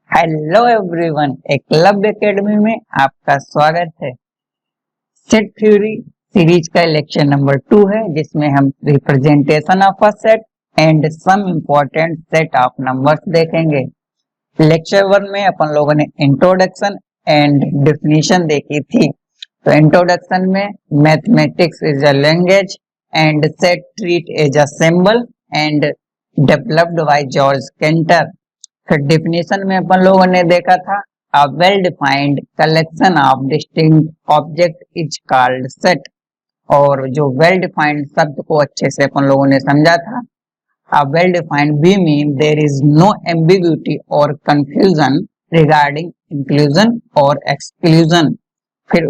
Hello everyone, Eklavya academy में आपका स्वागत है। सेट थ्योरी सीरीज का लेक्चर नंबर 2 है, जिसमें हम representation of a set and some important set of numbers देखेंगे। लेक्चर 1 में अपन लोगों ने इंट्रोडक्शन एंड डेफिनेशन देखी थी। तो इंट्रोडक्शन में mathematics is a language and set treat as a symbol and developed by George Cantor. फिर डेफिनेशन में अपन लोगों ने देखा था a well defined collection of distinct object is called set. और जो वेल डिफाइंड शब्द को अच्छे से अपन लोगों ने समझा था। A well defined we mean there is no ambiguity और कंफ्यूजन रिगार्डिंग इंक्लूजन और एक्सक्लूजन। फिर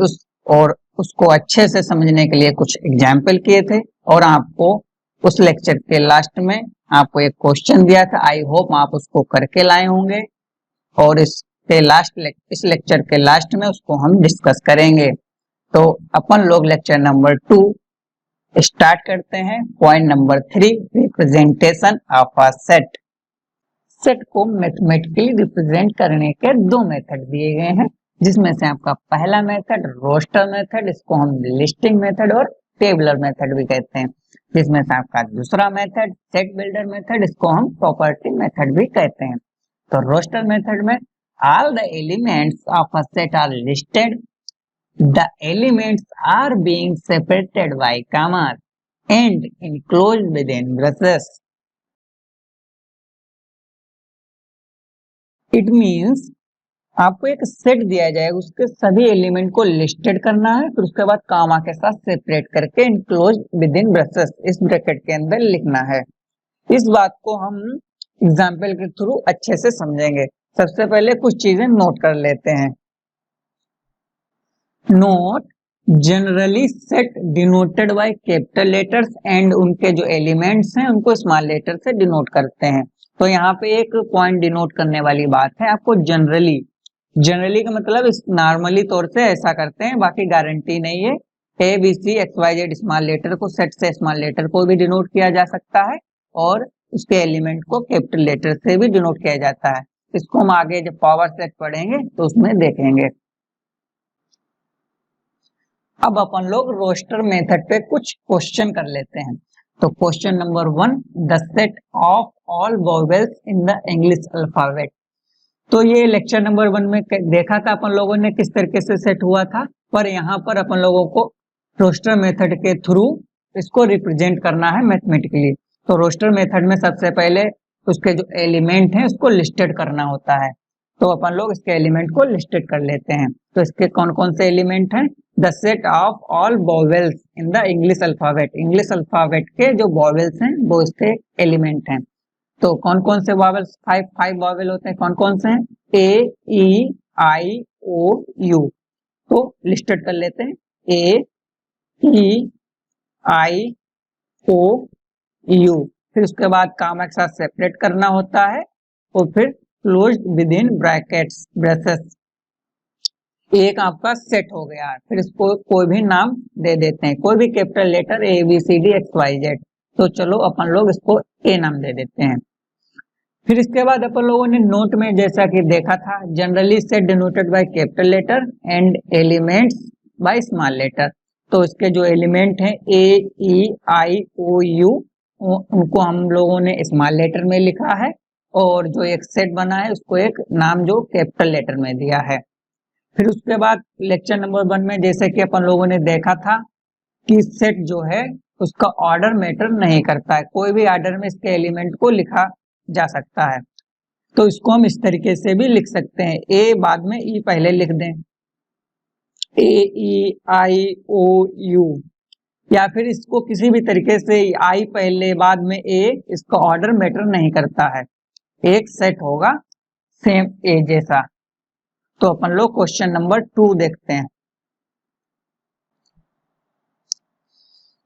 उसको अच्छे से समझने के लिए कुछ एग्जाम्पल किए थे और आपको उस लेक्चर के लास्ट में आपको एक क्वेश्चन दिया था। आई होप आप उसको करके लाए होंगे और इस लेक्चर के लास्ट में उसको हम डिस्कस करेंगे। तो अपन लोग लेक्चर नंबर 2 स्टार्ट करते हैं। Point number 3, representation of a set. Set को मैथमेटिकली रिप्रेजेंट करने के दो मेथड दिए गए हैं, जिसमें से आपका पहला मेथड रोस्टर मेथड, इसको हम लिस्टिंग मेथड और टेबुलर मेथड भी कहते हैं। जिसमें से आपका दूसरा मेथड सेट बिल्डर मेथड, इसको हम प्रॉपर्टी मेथड भी कहते हैं। तो रोस्टर मेथड में all the elements of a set are listed, the elements are being separated by commas and enclosed within braces. It means आपको एक सेट दिया जाएगा, उसके सभी एलिमेंट को लिस्टेड करना है, फिर उसके बाद कामा के साथ सेपरेट करके इनक्लोज विद इन ब्रेसेस, इस ब्रैकेट के अंदर लिखना है। इस बात को हम एग्जाम्पल के थ्रू अच्छे से समझेंगे। सबसे पहले कुछ चीजें नोट कर लेते हैं। Note, generally set denoted by capital letters and उनके जो एलिमेंट्स हैं उनको स्मॉल लेटर से डिनोट करते हैं। तो यहाँ पे एक पॉइंट डिनोट करने वाली बात है आपको। जनरली का मतलब इस नॉर्मली तौर से ऐसा करते हैं, बाकी गारंटी नहीं है। A B C X Y Z small letter को सेट से स्मॉल लेटर को भी डिनोट किया जा सकता है और उसके एलिमेंट को कैपिटल लेटर से भी डिनोट किया जाता है। इसको हम आगे जब पावर सेट पढ़ेंगे तो उसमें देखेंगे। अब अपन लोग रोस्टर मेथड पे कुछ क्वेश्चन कर लेते हैं। तो question number 1, the set of all vowels in the English alphabet. तो ये लेक्चर नंबर 1 में देखा था अपन लोगों ने किस तरीके से सेट हुआ था, पर यहाँ पर अपन लोगों को रोस्टर मेथड के थ्रू इसको रिप्रेजेंट करना है मैथमेटिकली। तो रोस्टर मेथड में सबसे पहले उसके जो एलिमेंट हैं उसको लिस्टेड करना होता है। तो अपन लोग इसके एलिमेंट को लिस्टेड कर लेते हैं। तो इसके कौन कौन से एलिमेंट हैं? The set of all vowels in the English alphabet. English alphabet के जो वोवेल्स हैं वो इसके एलिमेंट हैं। तो कौन कौन से वॉवेल्स? फाइव वॉवेल होते हैं। कौन कौन से हैं? ए, ई, आई, ओ, यू। तो लिस्टेड कर लेते हैं। ए, ई, आई, ओ, यू। फिर उसके बाद कामा के साथ सेपरेट करना होता है और फिर closed with in brackets, braces. एक आपका सेट हो गया। फिर इसको कोई भी नाम दे देते हैं, कोई भी capital letter A B C D X Y Z. तो चलो अपन लोग इसको ए नाम दे देते हैं। फिर इसके बाद अपन लोगों ने नोट में जैसा कि देखा था, generally set denoted by capital letter and elements by small letter. तो इसके जो एलिमेंट हैं ए, ई, आई, ओ, यू, उनको हम लोगों ने स्मॉल लेटर में लिखा है और जो एक सेट बना है उसको एक नाम जो कैपिटल लेटर में दिया है। फिर उसके बाद लेक्चर नंबर 1 में जैसे कि अपन लोगों ने देखा था कि सेट जो है उसका ऑर्डर मैटर नहीं करता है, कोई भी ऑर्डर में इसके एलिमेंट को लिखा जा सकता है। तो इसको हम इस तरीके से भी लिख सकते हैं, ए बाद में ई पहले लिख दें, ए, ई, आई, ओ, यू। या फिर इसको किसी भी तरीके से आई पहले बाद में ए, इसका ऑर्डर मैटर नहीं करता है, एक सेट होगा सेम ए जैसा। तो अपन लोग क्वेश्चन नंबर 2 देखते हैं।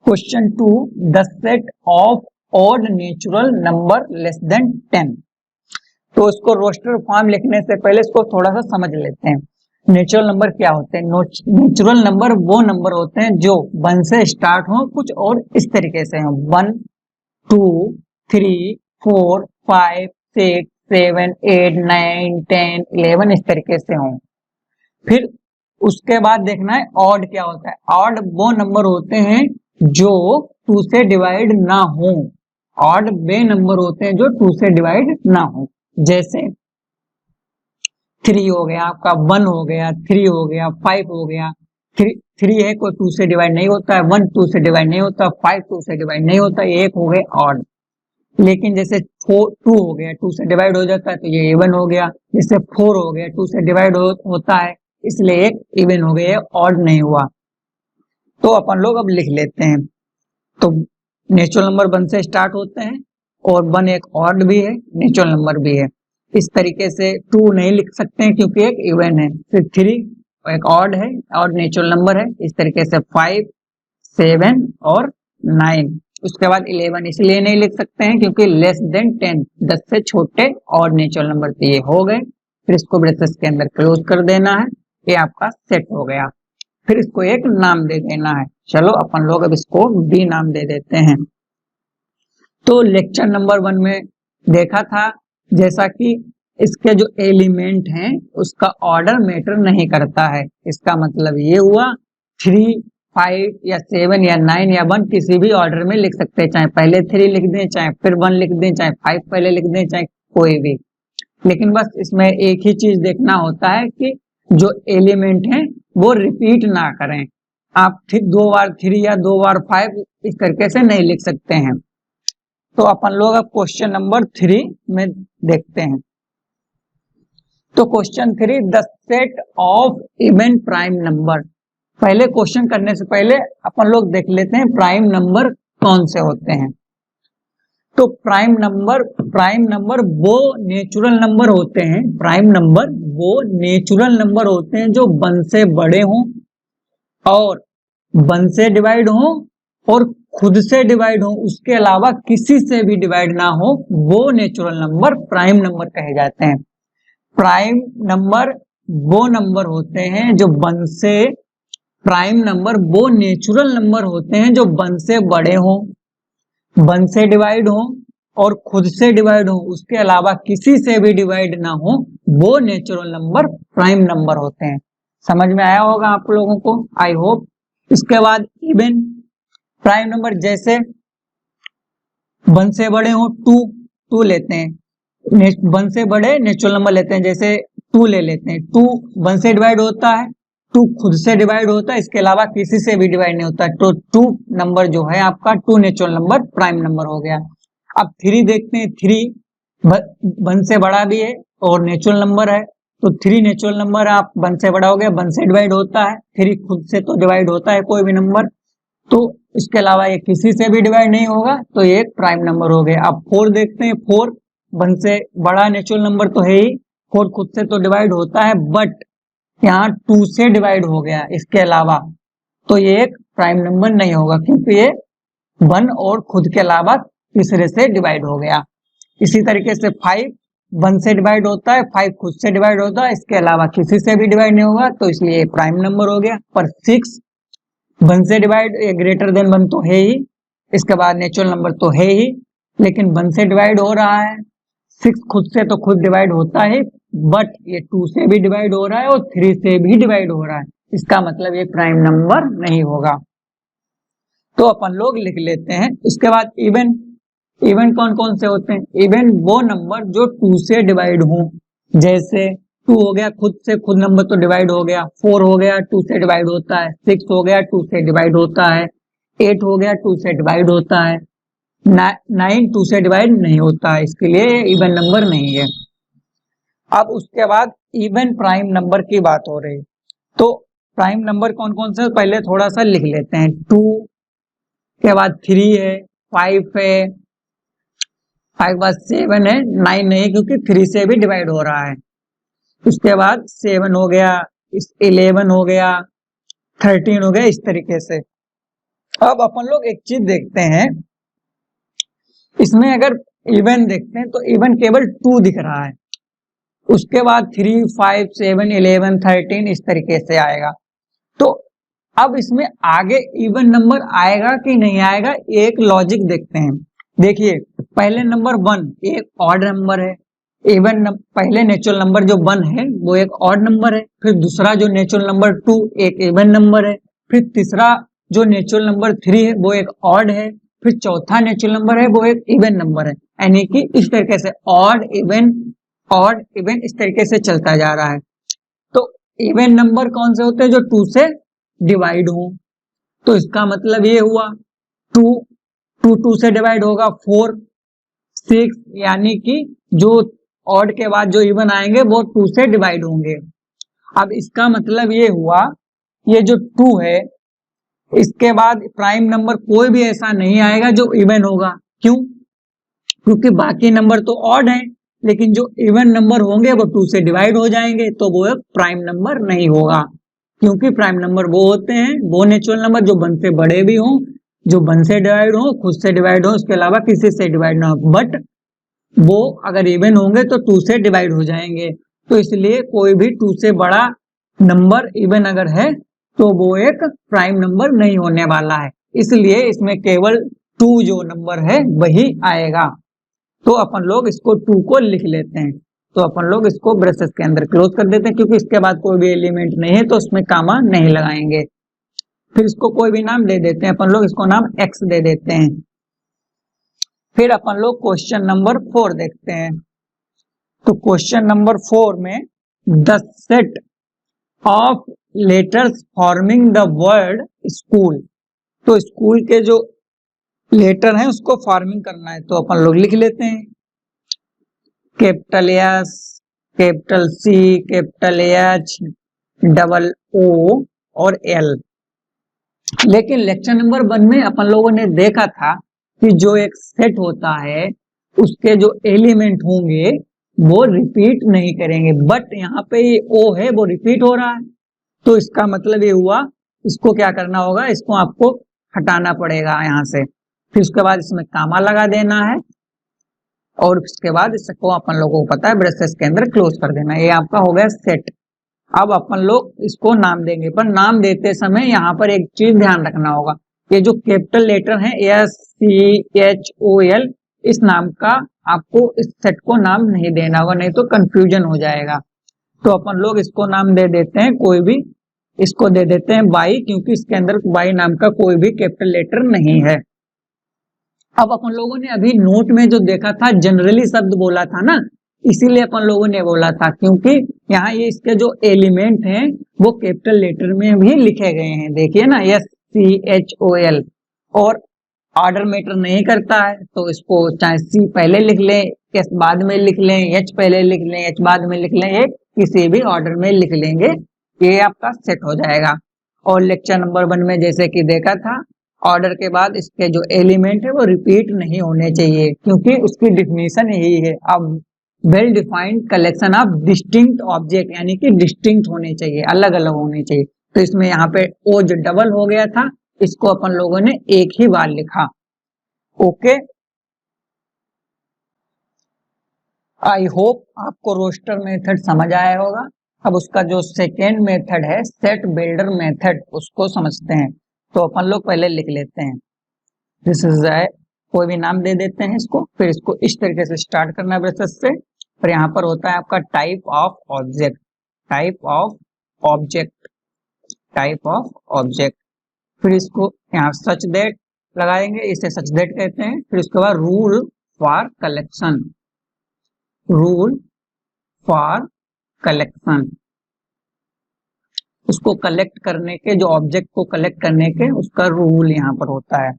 Question 2, the set of odd natural number less than 10। तो इसको रोस्टर फॉर्म लिखने से पहले इसको थोड़ा सा समझ लेते हैं। नेचुरल नंबर क्या होते हैं? नेचुरल नंबर वो नंबर होते हैं जो 1 से स्टार्ट हो, कुछ और इस तरीके से हो, 1, 2, 3, 4, 5, 6, 7, 8, 9, 10, 11 इस तरीके से हों। फिर उसके बाद देखना है ऑड क्या होता है। ऑड वो नंबर होते हैं जो 2 से डिवाइड ना हो। ऑड वे नंबर होते हैं जो 2 से डिवाइड ना हो। जैसे 3 हो गया आपका, 1 हो गया, 3 हो गया, 5 हो गया। 3 है कोई 2 से डिवाइड नहीं होता है, 1 2 से डिवाइड नहीं होता, 5 2 से डिवाइड नहीं होता, ये एक हो गए ऑड। लेकिन जैसे 2 हो गया, 2 से डिवाइड हो जाता है तो ये इवन हो गया। जैसे 4 हो गया, 2 से डिवाइड होता है इसलिए एक इवन हो गया, ऑड नहीं हुआ। तो अपन लोग अब लिख लेते हैं। तो नेचुरल नंबर 1 से स्टार्ट होते हैं और 1 एक ऑड भी है, नेचुरल नंबर भी है। इस तरीके से 2 नहीं लिख सकते हैं क्योंकि एक इवन है। फिर 3 एक ऑड है और नेचुरल नंबर है। इस तरीके से 5, 7 और 9। उसके बाद 11 इसलिए नहीं लिख सकते हैं क्योंकि लेस देन 10, 10 से छोटे और नेचुरल नंबर तो ये हो गए। फिर इसको ब्रेसेस के अंदर क्लोज कर देना है, ये आपका सेट हो गया। फिर इसको एक नाम दे देना है। चलो अपन लोग अब इसको बी नाम दे देते हैं। तो लेक्चर नंबर 1 में देखा था जैसा कि इसके जो एलिमेंट हैं उसका ऑर्डर मैटर नहीं करता है। इसका मतलब ये हुआ 3, 5 या 7 या 9 या 1 किसी भी ऑर्डर में लिख सकते हैं, चाहे पहले 3 लिख दें, चाहे फिर 1 लिख दें, चाहे 5 पहले लिख दें, चाहे कोई भी। लेकिन बस इसमें एक ही चीज देखना होता है कि जो एलिमेंट है वो रिपीट ना करें। आप 2 बार 3 या 2 बार 5 इस तरीके से नहीं लिख सकते हैं। तो अपन लोग अब क्वेश्चन नंबर 3 में देखते हैं। तो question 3, the set of even prime number. पहले क्वेश्चन करने से पहले अपन लोग देख लेते हैं प्राइम नंबर कौन से होते हैं। तो प्राइम नंबर वो नेचुरल नंबर होते हैं। प्राइम नंबर वो नेचुरल नंबर होते हैं जो 1 से बड़े हों और 1 से डिवाइड हों और खुद से डिवाइड हो, उसके अलावा किसी से भी डिवाइड ना हो, वो नेचुरल नंबर प्राइम नंबर कहे जाते हैं। प्राइम नंबर वो नंबर होते हैं जो 1 से, प्राइम नंबर वो नेचुरल नंबर होते हैं जो 1 से बड़े हों, 1 से डिवाइड हो और खुद से डिवाइड हो, उसके अलावा किसी से भी डिवाइड ना हो, वो नेचुरल नंबर प्राइम नंबर होते हैं। समझ में आया होगा आप लोगों को, आई होप। इसके बाद इवन प्राइम नंबर, जैसे 1 से बड़े हो 2 लेते हैं, 1 से बड़े नेचुरल नंबर लेते हैं, जैसे 2 ले लेते हैं। 2 1 से डिवाइड होता है, 2 खुद से डिवाइड होता है, इसके अलावा किसी से भी डिवाइड नहीं होता है। तो 2 नंबर जो है आपका 2 नेचुरल नंबर प्राइम नंबर हो गया। अब 3 देखते हैं। 3 1 से बड़ा भी है और नेचुरल नंबर है, तो 3 नेचुरल नंबर आप 1 से बड़ा हो गया, 1 से डिवाइड होता है। 3 खुद से तो डिवाइड होता है कोई भी नंबर, तो इसके अलावा ये किसी से भी डिवाइड नहीं होगा, तो ये एक प्राइम नंबर हो गया। अब 4 देखते हैं। 4 1 से बड़ा नेचुरल नंबर तो है ही, 4 खुद से तो डिवाइड होता है, बट यहाँ 2 से डिवाइड हो गया इसके अलावा, तो ये एक प्राइम नंबर नहीं होगा क्योंकि ये 1 और खुद के अलावा तीसरे से डिवाइड हो गया। इसी तरीके से 5 1 से डिवाइड होता है, 5 खुद से डिवाइड होता है, इसके अलावा किसी से भी डिवाइड नहीं होगा, तो इसलिए प्राइम नंबर हो गया। पर 6 1 से डिवाइड ग्रेटर देन 1 तो है ही, इसके बाद नेचुरल नंबर तो है ही, लेकिन 1 से डिवाइड हो रहा है। 6 खुद से तो खुद डिवाइड होता है, बट ये 2 से भी डिवाइड हो रहा है और 3 से भी डिवाइड हो रहा है, इसका मतलब ये प्राइम नंबर नहीं होगा। तो अपन लोग लिख लेते हैं। इसके बाद इवन कौन कौन से होते हैं? इवन वो नंबर जो 2 से डिवाइड हो, जैसे 2 हो गया, खुद से खुद नंबर तो डिवाइड हो गया। 4 हो गया, 2 से डिवाइड होता है। 6 हो गया, 2 से डिवाइड होता है। 8 हो गया, 2 से डिवाइड होता है। 9 2 से डिवाइड नहीं होता है, इसके लिए इवन नंबर नहीं है। अब उसके बाद इवन प्राइम नंबर की बात हो रही, तो प्राइम नंबर कौन कौन से पहले थोड़ा सा लिख लेते हैं। 2 के बाद 3 है, 5 है, 5 बाद 7 है, 9 नहीं क्योंकि 3 से भी डिवाइड हो रहा है। उसके बाद 7 हो गया, 11 हो गया, 13 हो गया, इस तरीके से। अब अपन लोग एक चीज देखते हैं, इसमें अगर इवन देखते हैं तो इवन केवल 2 दिख रहा है, उसके बाद 3 5 7 11 13 इस तरीके से आएगा। तो अब इसमें आगे इवन नंबर आएगा कि नहीं आएगा, एक लॉजिक देखते हैं। देखिए पहले नंबर 1 एक ऑड नंबर है, इवन पहले नेचुरल नंबर जो 1 है वो एक ऑड नंबर है, फिर दूसरा जो नेचुरल नंबर 2 एक इवन नंबर है, फिर तीसरा जो नेचुरल नंबर 3 है वो एक ऑड है, फिर चौथा नेचुरल नंबर है वो एक इवन नंबर है। यानी कि इस तरीके से ऑड इवन इस तरीके से चलता जा रहा है। तो इवन नंबर कौन से होते हैं? जो 2 से डिवाइड हो। तो इसका मतलब ये हुआ 2 से डिवाइड होगा 4 6, यानी कि जो ऑड के बाद जो इवन आएंगे वो 2 से डिवाइड होंगे। अब इसका मतलब ये हुआ ये जो 2 है इसके बाद प्राइम नंबर कोई भी ऐसा नहीं आएगा जो इवन होगा। क्यों? क्योंकि बाकी नंबर तो ऑड है, लेकिन जो इवन नंबर होंगे वो 2 से डिवाइड हो जाएंगे, तो वो एक प्राइम नंबर नहीं होगा। क्योंकि प्राइम नंबर वो होते हैं, वो नेचुरल नंबर जो 1 से बड़े भी हों, जो 1 से डिवाइड हो, खुद से डिवाइड हो, उसके अलावा किसी से डिवाइड ना हो, बट वो अगर इवन होंगे तो 2 से डिवाइड हो जाएंगे। तो इसलिए कोई भी 2 से बड़ा नंबर इवन अगर है तो वो एक प्राइम नंबर नहीं होने वाला है। इसलिए इसमें केवल 2 जो नंबर है वही आएगा। तो अपन लोग इसको 2 को लिख लेते हैं। तो अपन लोग इसको ब्रेसेस के अंदर क्लोज कर देते हैं, क्योंकि इसके बाद कोई भी एलिमेंट नहीं है तो उसमें कामा नहीं लगाएंगे। फिर इसको कोई भी नाम दे देते हैं, अपन लोग इसको नाम x दे देते हैं। फिर अपन लोग क्वेश्चन नंबर 4 देखते हैं। तो क्वेश्चन नंबर 4 में the set of letters forming the word school. तो स्कूल के जो लेटर हैं उसको फॉर्मिंग करना है, तो अपन लोग लिख लेते हैं capital S, capital C, capital H, double O और एल। लेकिन लेक्चर नंबर 1 में अपन लोगों ने देखा था कि जो एक सेट होता है उसके जो एलिमेंट होंगे वो रिपीट नहीं करेंगे, बट यहाँ पे ये ओ है वो रिपीट हो रहा है। तो इसका मतलब ये हुआ इसको क्या करना होगा, इसको आपको हटाना पड़ेगा यहाँ से। फिर उसके बाद इसमें कामा लगा देना है और उसके बाद इसको अपन लोगों को पता है ब्रेसेस के अंदर क्लोज कर देना। ये आपका हो गया सेट। अब अपन लोग इसको नाम देंगे, पर नाम देते समय यहाँ पर एक चीज ध्यान रखना होगा, ये जो कैपिटल लेटर है SCHOL, इस नाम का आपको इस सेट को नाम नहीं देना होगा, नहीं तो कंफ्यूजन हो जाएगा। तो अपन लोग इसको नाम दे देते हैं कोई भी, इसको दे देते हैं वाई, क्योंकि इसके अंदर वाई नाम का कोई भी कैपिटल लेटर नहीं है। अब अपन लोगों ने अभी नोट में जो देखा था जनरली शब्द बोला था ना, इसीलिए अपन लोगों ने बोला था, क्योंकि यहाँ ये इसके जो एलिमेंट हैं वो कैपिटल लेटर में भी लिखे गए हैं। देखिए ना SCHOL, और ऑर्डर मैटर नहीं करता है, तो इसको चाहे C पहले लिख लें, S बाद में लिख लें, H पहले लिख लें, H बाद में लिख लें, ये किसी भी ऑर्डर में लिख लेंगे, ये आपका सेट हो जाएगा। और लेक्चर नंबर 1 में जैसे कि देखा था, ऑर्डर के बाद इसके जो एलिमेंट है वो रिपीट नहीं होने चाहिए, क्योंकि उसकी डिफिनीशन यही है, अब well defined collection of distinct object, यानी कि डिस्टिंक्ट होने चाहिए, अलग अलग होने चाहिए। तो इसमें यहाँ पे ओ जो डबल हो गया था, इसको अपन लोगों ने एक ही बार लिखा। ओके, आई होप आपको रोस्टर मेथड समझ आया होगा। अब उसका जो सेकेंड मेथड है सेट बिल्डर मेथड, उसको समझते हैं। तो अपन लोग पहले लिख लेते हैं दिस इज कोई भी नाम दे देते हैं इसको, फिर इसको इस तरीके से स्टार्ट करना है ब्रेसेस से। फिर यहाँ पर होता है आपका type of object, type of object, type of object. फिर इसको यहाँ सच दैट लगाएंगे, इसे सच दैट कहते हैं। फिर उसके बाद rule for collection, rule for collection, उसको कलेक्ट करने के, जो ऑब्जेक्ट को कलेक्ट करने के उसका रूल यहाँ पर होता है।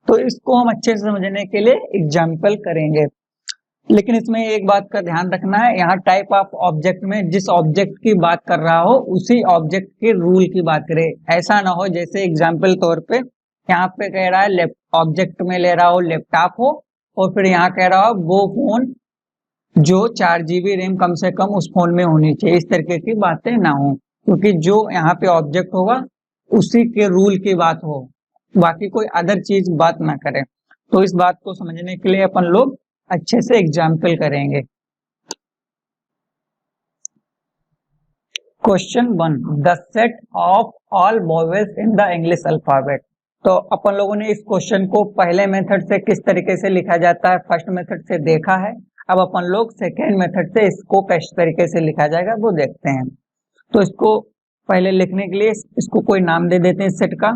तो इसको हम अच्छे से समझने के लिए एग्जाम्पल करेंगे, लेकिन इसमें एक बात का ध्यान रखना है, यहाँ टाइप ऑफ ऑब्जेक्ट में जिस ऑब्जेक्ट की बात कर रहा हो उसी ऑब्जेक्ट के रूल की बात करे। ऐसा ना हो जैसे एग्जाम्पल तौर पे यहाँ पे कह रहा है ऑब्जेक्ट में ले रहा हो लैपटॉप हो, और फिर यहाँ कह रहा हो वो फोन जो 4 GB रैम कम से कम उस फोन में होनी चाहिए। इस तरीके की बातें ना हो, क्योंकि जो यहाँ पे ऑब्जेक्ट होगा उसी के रूल की बात हो, बाकी कोई अदर चीज बात ना करे। तो इस बात को समझने के लिए अपन लोग अच्छे से एग्जाम्पल करेंगे। Question 1, the set of all vowels in the English alphabet. तो अपन लोगों ने इस क्वेश्चन को पहले मेथड से किस तरीके से लिखा जाता है फर्स्ट मेथड से देखा है। अब अपन लोग सेकेंड मेथड से इसको किस तरीके से लिखा जाएगा वो देखते हैं। तो इसको पहले लिखने के लिए इसको कोई नाम दे देते हैं सेट का,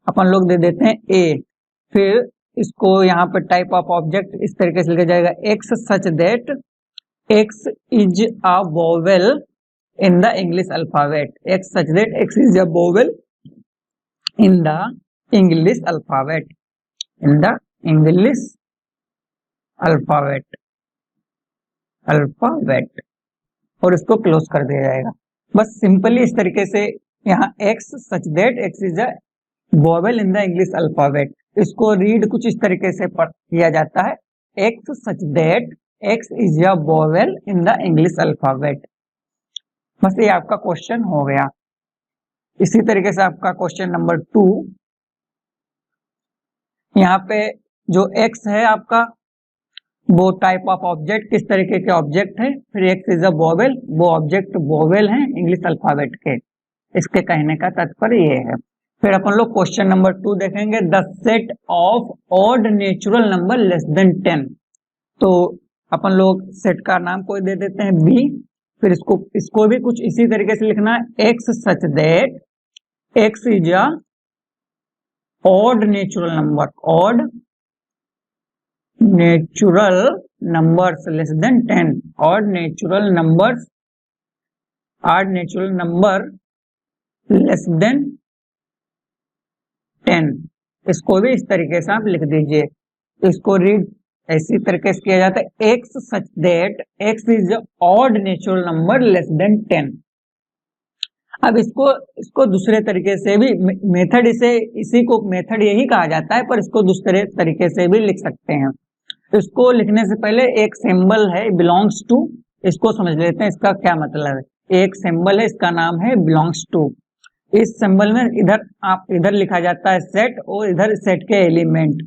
अपन लोग दे देते हैं ए। फिर इसको यहाँ पे टाइप ऑफ ऑब्जेक्ट इस तरीके से लिखा जाएगा x such that X is a vowel in the English alphabet, x such that X is a vowel in the English alphabet, in the English alphabet, alphabet, और इसको क्लोज कर दिया जाएगा। बस सिंपली इस तरीके से यहाँ x such that X is a vowel in the English alphabet, इसको रीड कुछ इस तरीके से किया जाता है, x such that X is a vowel in the English alphabet. बस ये आपका क्वेश्चन हो गया। इसी तरीके से आपका क्वेश्चन नंबर 2, यहाँ पे जो एक्स है आपका वो टाइप ऑफ ऑब्जेक्ट किस तरीके के ऑब्जेक्ट है, फिर एक्स इज अ वोवेल, वो ऑब्जेक्ट वोवेल है इंग्लिश अल्फाबेट के, इसके कहने का तात्पर्य ये है। फिर अपन लोग क्वेश्चन नंबर 2 देखेंगे, the set of odd natural number less than 10। तो अपन लोग सेट का नाम कोई दे देते हैं बी, फिर इसको भी कुछ इसी तरीके से लिखना है, x such that X is a odd natural number, odd natural numbers less than 10, odd natural numbers, odd natural number less than 10, इसको भी इस तरीके से आप लिख दीजिए। इसको रीड ऐसी तरीके से किया जाता है, x such that X is odd natural number less than 10। अब इसको दूसरे तरीके से भी मेथड, इसी को मेथड यही कहा जाता है, पर इसको दूसरे तरीके से भी लिख सकते हैं। इसको लिखने से पहले एक सिंबल है बिलोंग्स टू, इसको समझ लेते हैं इसका क्या मतलब है। एक सिंबल है, इसका नाम है बिलोंग्स टू। इस सिंबल में इधर लिखा जाता है सेट और इधर सेट के एलिमेंट।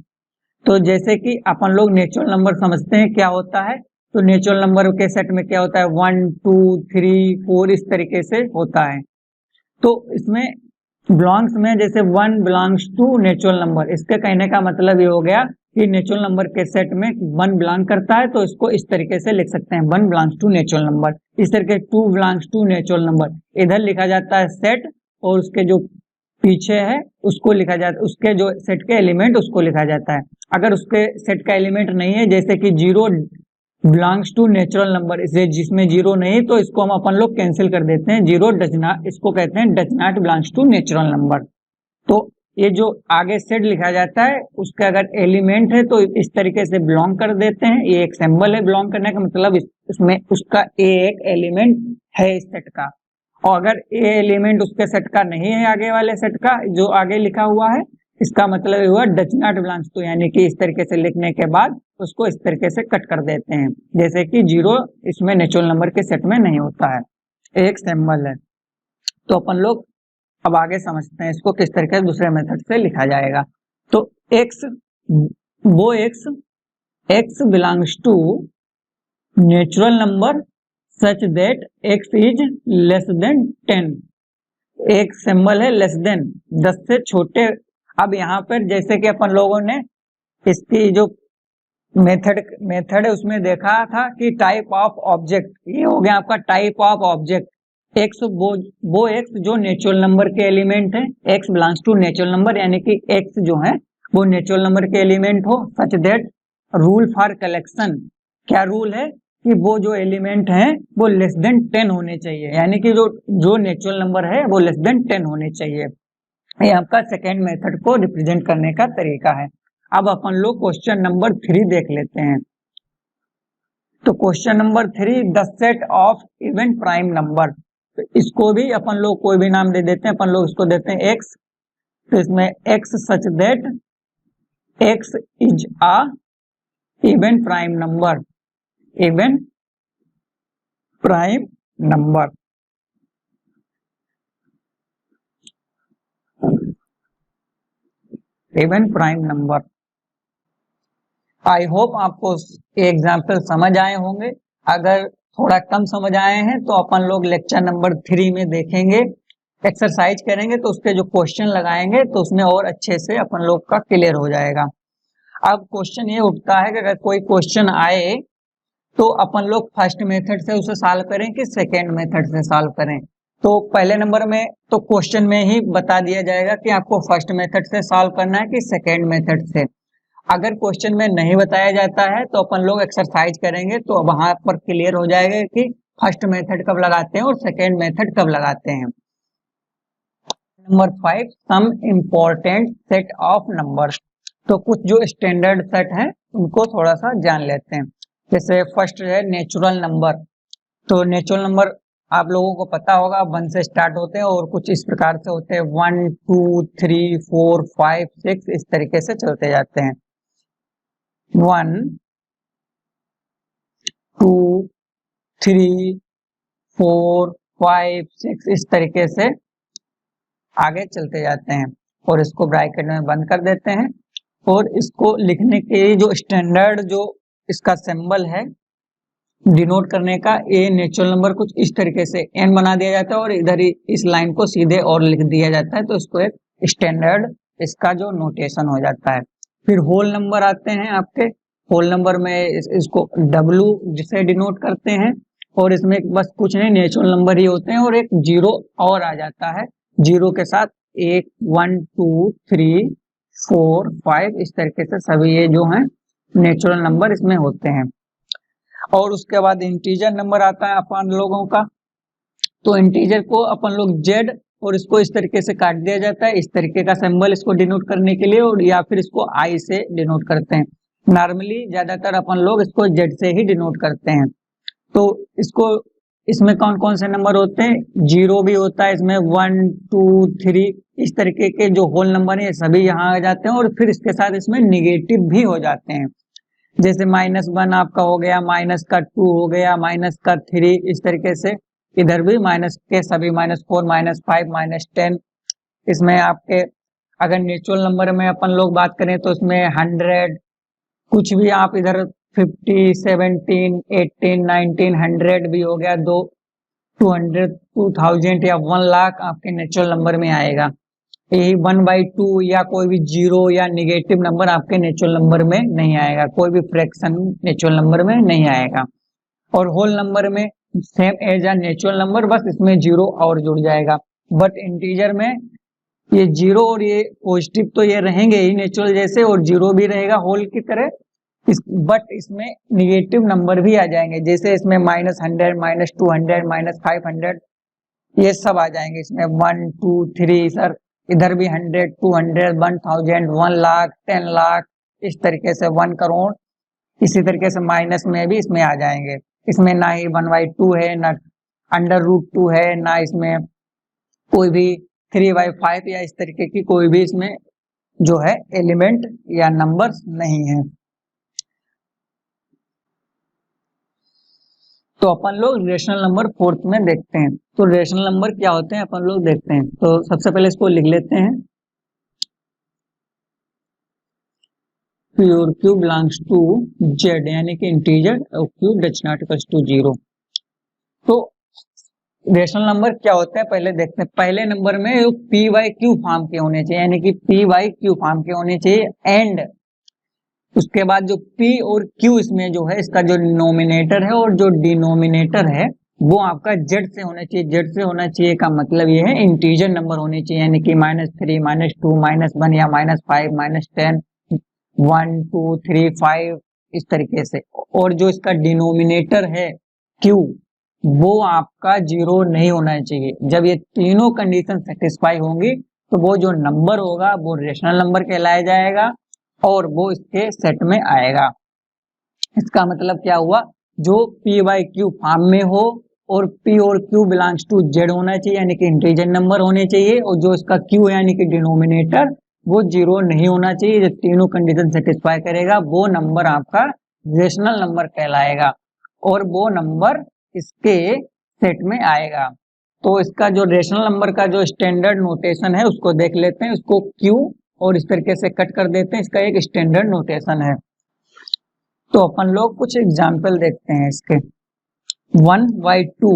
तो जैसे कि अपन लोग नेचुरल नंबर समझते हैं क्या होता है, तो नेचुरल नंबर के सेट में क्या होता है 1 2 3 4 इस तरीके से होता है। तो इसमें बिलोंग्स में जैसे 1 बिलोंग्स टू नेचुरल नंबर, इसके कहने का मतलब ये हो गया कि नेचुरल नंबर के सेट में 1 बिलोंग करता है, तो इसको इस तरीके से लिख सकते हैं 1 बिलोंग्स टू नेचुरल नंबर। इस तरीके 2 बिलोंग्स टू नेचुरल नंबर, इधर लिखा जाता है सेट और उसके जो पीछे है उसको लिखा जाता है, उसके जो सेट के एलिमेंट उसको लिखा जाता है। अगर उसके सेट का एलिमेंट नहीं है, जैसे कि 0 बिलोंग्स टू नेचुरल नंबर, इसे जिसमें 0 नहीं, तो इसको हम अपन लोग कैंसिल कर देते हैं, 0 डज नॉट, इसको कहते हैं does not belongs to natural number. तो ये जो आगे सेट लिखा जाता है उसका अगर एलिमेंट है तो इस तरीके से बिलोंग कर देते हैं, ये एक सिंबल है बिलोंग करने का मतलब, इसमें उसका एक एलिमेंट है इस सेट का। और अगर ए एलिमेंट उसके सेट का नहीं है, आगे वाले सेट का जो आगे लिखा हुआ है, इसका मतलब हुआ डज नॉट बिलोंग्स टू, यानी कि इस तरीके से लिखने के बाद उसको इस तरीके से कट कर देते हैं, जैसे कि 0 इसमें नेचुरल नंबर के सेट में नहीं होता है, एक सिंबल है। तो अपन लोग अब आगे समझते हैं इसको किस तरीके से दूसरे मेथड से लिखा जाएगा। तो एक्स, वो X belongs to natural number such that X is less than 10, एक सिंबल है लेस देन, 10 से छोटे। अब यहाँ पर जैसे कि अपन लोगों ने इसकी जो मेथड है उसमें देखा था कि टाइप ऑफ ऑब्जेक्ट, ये हो गया आपका टाइप ऑफ ऑब्जेक्ट। एक्स वो एक्स जो नेचुरल नंबर के एलिमेंट है, X belongs to natural number, यानी कि एक्स जो है वो नेचुरल नंबर के एलिमेंट हो। Such that rule for collection, क्या रूल है कि वो जो एलिमेंट है वो लेस देन 10 होने चाहिए, यानी कि जो नेचुरल नंबर है वो लेस देन 10 होने चाहिए। ये आपका सेकेंड मेथड को रिप्रेजेंट करने का तरीका है। अब अपन लोग क्वेश्चन नंबर 3 देख लेते हैं। तो question number 3, the set of even prime number, तो इसको भी अपन लोग कोई भी नाम दे देते हैं, अपन लोग इसको देते हैं एक्स। तो इसमें x such that X is a even prime number, even prime number. Even prime number. I hope आपको एग्जाम्पल समझ आए होंगे। अगर थोड़ा कम समझ आए हैं तो अपन लोग लेक्चर नंबर 3 में देखेंगे, एक्सरसाइज करेंगे, तो उसके जो क्वेश्चन लगाएंगे तो उसमें और अच्छे से अपन लोग का क्लियर हो जाएगा। अब क्वेश्चन ये उठता है कि अगर कोई क्वेश्चन आए तो अपन लोग फर्स्ट मेथड से उसे सॉल्व करें कि सेकेंड मेथड से सॉल्व करें। तो पहले नंबर में तो क्वेश्चन में ही बता दिया जाएगा कि आपको फर्स्ट मेथड से सॉल्व करना है कि सेकेंड मेथड से। अगर क्वेश्चन में नहीं बताया जाता है तो अपन लोग एक्सरसाइज करेंगे तो वहां पर क्लियर हो जाएगा कि फर्स्ट मेथड कब लगाते हैं और सेकेंड मेथड कब लगाते हैं। Number 5, some important set of numbers. तो कुछ जो स्टैंडर्ड सेट है उनको थोड़ा सा जान लेते हैं। जैसे फर्स्ट है नेचुरल नंबर। तो नेचुरल नंबर आप लोगों को पता होगा 1 से स्टार्ट होते हैं और कुछ इस प्रकार से होते हैं 1 2 3 4 5 6 इस तरीके से चलते जाते हैं। 1 2 3 4 5 6 इस तरीके से आगे चलते जाते हैं और इसको ब्रैकेट में बंद कर देते हैं। और इसको लिखने के जो स्टैंडर्ड जो इसका सिंबल है डिनोट करने का, ए नेचुरल नंबर कुछ इस तरीके से एन बना दिया जाता है और इधर ही इस लाइन को सीधे और लिख दिया जाता है। तो इसको एक स्टैंडर्ड इसका जो नोटेशन हो जाता है। फिर होल नंबर आते हैं आपके। होल नंबर में इसको डब्ल्यू जिसे डिनोट करते हैं और इसमें बस कुछ नहीं नेचुरल नंबर ही होते हैं और एक जीरो और आ जाता है। जीरो के साथ 1 1 2 3 4 5 इस तरीके से सभी ये जो है नेचुरल नंबर इसमें होते हैं। और उसके बाद इंटीजर नंबर आता है अपन लोगों का। तो इंटीजर को अपन लोग जेड और इसको इस तरीके से काट दिया जाता है, इस तरीके का सिंबल इसको डिनोट करने के लिए, और या फिर इसको आई से डिनोट करते हैं। नॉर्मली ज्यादातर अपन लोग इसको जेड से ही डिनोट करते हैं। तो इसको इसमें कौन कौन से नंबर होते हैं, जीरो भी होता है इसमें, 1 2 3 इस तरीके के जो होल नंबर है सभी यहाँ आ जाते हैं। और फिर इसके साथ इसमें निगेटिव भी हो जाते हैं। जैसे -1 आपका हो गया, माइनस का 2 हो गया, माइनस का 3 इस तरीके से। इधर भी माइनस के सभी -4 -5 -10 इसमें आपके। अगर नेचुरल नंबर में अपन लोग बात करें तो इसमें 100 कुछ भी आप इधर 50 17 18 19 100 भी हो गया, 200 2000 या 1 लाख आपके नेचुरल नंबर में आएगा। यही 1/2 या कोई भी जीरो या निगेटिव नंबर आपके नेचुरल नंबर में नहीं आएगा, कोई भी फ्रैक्शन नेचुरल नंबर में नहीं आएगा। और होल नंबर में same as a natural number, बस इसमें जीरो और जुड़ जाएगा। बट इंटीजर में ये जीरो और ये पॉजिटिव तो ये रहेंगे ही नेचुरल जैसे, और जीरो भी रहेगा होल की तरह। बट इसमें निगेटिव नंबर भी आ जाएंगे, जैसे इसमें -100 -200 -500 ये सब आ जाएंगे इसमें। 1 2 3 सर इधर भी 100 200 1000 1 लाख 10 लाख इस तरीके से 1 करोड़। इसी तरीके से माइनस में भी इसमें आ जाएंगे। इसमें ना ही 1/2 है, ना √2 है, ना इसमें कोई भी 3/5 या इस तरीके की कोई भी इसमें जो है एलिमेंट या नंबर्स नहीं है। तो अपन लोग रेशनल नंबर फोर्थ में देखते हैं। तो रेशनल नंबर क्या होते हैं अपन लोग देखते हैं। तो सबसे पहले इसको लिख लेते हैं, pure Q belongs to Z यानी कि इंटीजर और Q does not equals to 0। तो रेशनल नंबर क्या होता है पहले देखते हैं। पहले नंबर में p/q फॉर्म के होने चाहिए, यानी कि p/q फॉर्म के होने चाहिए। एंड उसके बाद जो p और q इसमें जो है इसका जो नोमिनेटर है और जो डिनोमिनेटर है वो आपका z से होना चाहिए। z से होना चाहिए का मतलब ये है इंटीजर नंबर होने चाहिए, यानी कि -3 -2 -1 या -5 -10 1 2 3 5 इस तरीके से। और जो इसका डिनोमिनेटर है q वो आपका 0 नहीं होना चाहिए। जब ये तीनों कंडीशन सेटिस्फाई होंगी तो वो जो नंबर होगा वो रेशनल नंबर कहलाया जाएगा और वो इसके सेट में आएगा। इसका मतलब क्या हुआ, जो p/q फॉर्म में हो और p और q बिलोंग्स टू z होना चाहिए, यानी कि इंटीजर नंबर होने चाहिए। और जो इसका q यानी कि डिनोमिनेटर वो 0 नहीं होना चाहिए। जब तीनों कंडीशन सेटिस्फाई करेगा वो नंबर आपका रेशनल नंबर कहलाएगा और वो नंबर इसके सेट में आएगा। तो इसका जो रेशनल नंबर का जो स्टैंडर्ड नोटेशन है उसको देख लेते हैं। उसको q और इस तरीके से कट कर देते हैं, इसका एक स्टैंडर्ड नोटेशन है। तो अपन लोग कुछ एग्जाम्पल देखते हैं इसके। 1/2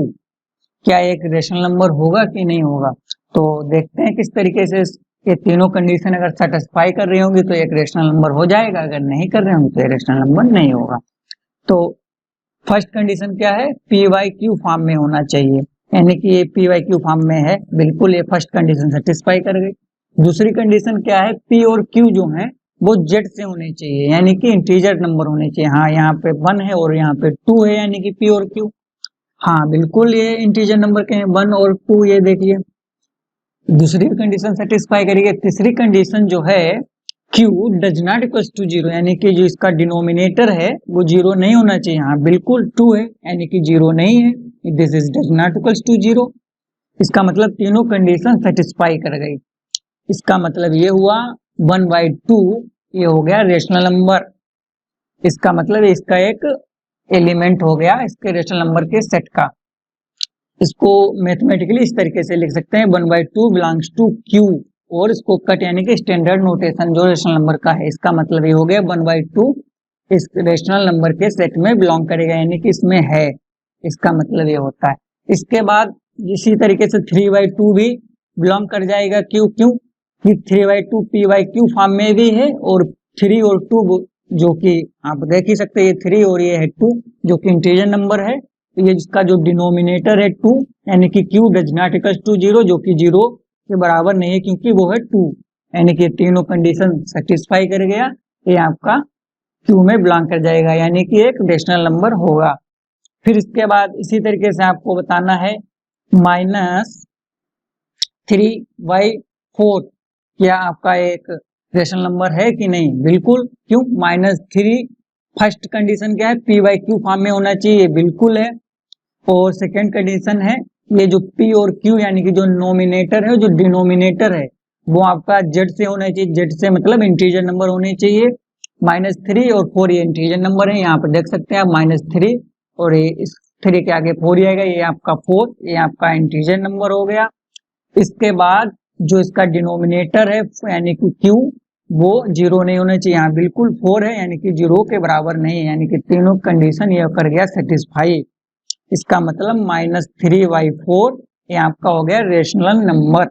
क्या एक रेशनल नंबर होगा कि नहीं होगा, तो देखते हैं किस तरीके से ये तीनों कंडीशन अगर सेटिस्फाई कर रही होंगी तो एक रेशनल नंबर हो जाएगा, अगर नहीं कर रहे होंगे तो ये रेशनल नंबर नहीं होगा। तो फर्स्ट कंडीशन क्या है, पी वाई क्यू फॉर्म में होना चाहिए, यानी कि ये पी वाई क्यू फॉर्म में है, बिल्कुल ये फर्स्ट कंडीशन सेटिस्फाई कर गई। दूसरी कंडीशन क्या है, पी और क्यू जो है वो जेड से होने चाहिए, यानी कि इंटीजर नंबर होने चाहिए। हाँ, यहाँ पे 1 है और यहाँ पे 2 है, यानी कि पी और क्यू, हाँ बिल्कुल ये इंटीजर नंबर के हैं 1 और 2, ये देखिए दूसरी कंडीशन सेटिस्फाई करेगी। तीसरी कंडीशन जो है Q does not equals to 0, यानी कि जो इसका डिनोमिनेटर है वो 0 नहीं होना चाहिए। हाँ बिल्कुल 2 है, यानी कि 0 नहीं है, this is does not equals to 0। इसका मतलब तीनों कंडीशन सेटिस्फाई कर गई। इसका मतलब ये हुआ 1/2 ये हो गया रेशनल नंबर। इसका मतलब इसका एक एलिमेंट हो गया इसके रेशनल नंबर के सेट का। इसको मैथमेटिकली इस तरीके से लिख सकते हैं 1/2 बिलोंग्स टू Q, और इसको कट यानी कि स्टैंडर्ड नोटेशन जो रेशनल नंबर का है, इसका मतलब ये हो गया 1/2 इस रेशनल नंबर के सेट में बिलोंग करेगा, यानी कि इसमें है, इसका मतलब ये होता है। इसके बाद इसी तरीके से 3/2 भी बिलोंग कर जाएगा, क्यों क्यों कि 3/2 PQ फॉर्म में भी है, और 3 और 2 जो कि आप देख ही सकते हैं, ये 3 और ये है 2 जो कि इंटीजर नंबर है। तो ये जिसका जो डिनोमिनेटर है 2, यानी कि Q does not equal to 0, जो कि 0 के बराबर नहीं है क्योंकि वो है 2, यानी कि तीनों कंडीशन सेटिस्फाई कर गया, ये आपका Q में बिलोंग कर जाएगा, यानी कि एक रेशनल नंबर होगा। फिर इसके बाद इसी तरीके से आपको बताना है -3/4 क्या आपका एक रेशनल नंबर है कि नहीं, बिल्कुल। क्यों, -3 फर्स्ट कंडीशन क्या है, PQ फॉर्म में होना चाहिए, बिल्कुल है। और सेकेंड कंडीशन है ये जो P और Q यानी कि जो नोमिनेटर है जो डिनोमिनेटर है वो आपका Z से होना चाहिए, Z से मतलब इंटीजर नंबर होने चाहिए। -3 और 4 ये इंटीजर नंबर है, यहाँ पर देख सकते हैं आप -3 और ये इस 3 के आगे 4 आएगा, ये आपका 4, ये आपका इंटीजर नंबर हो गया। इसके बाद जो इसका डिनोमिनेटर है यानी कि Q वो 0 नहीं होना चाहिए, यहाँ बिल्कुल 4 है, यानी कि 0 के बराबर नहीं है, यानी कि तीनों कंडीशन ये कर गया सेटिस्फाई। इसका मतलब -3/4 ये आपका हो गया रेशनल नंबर।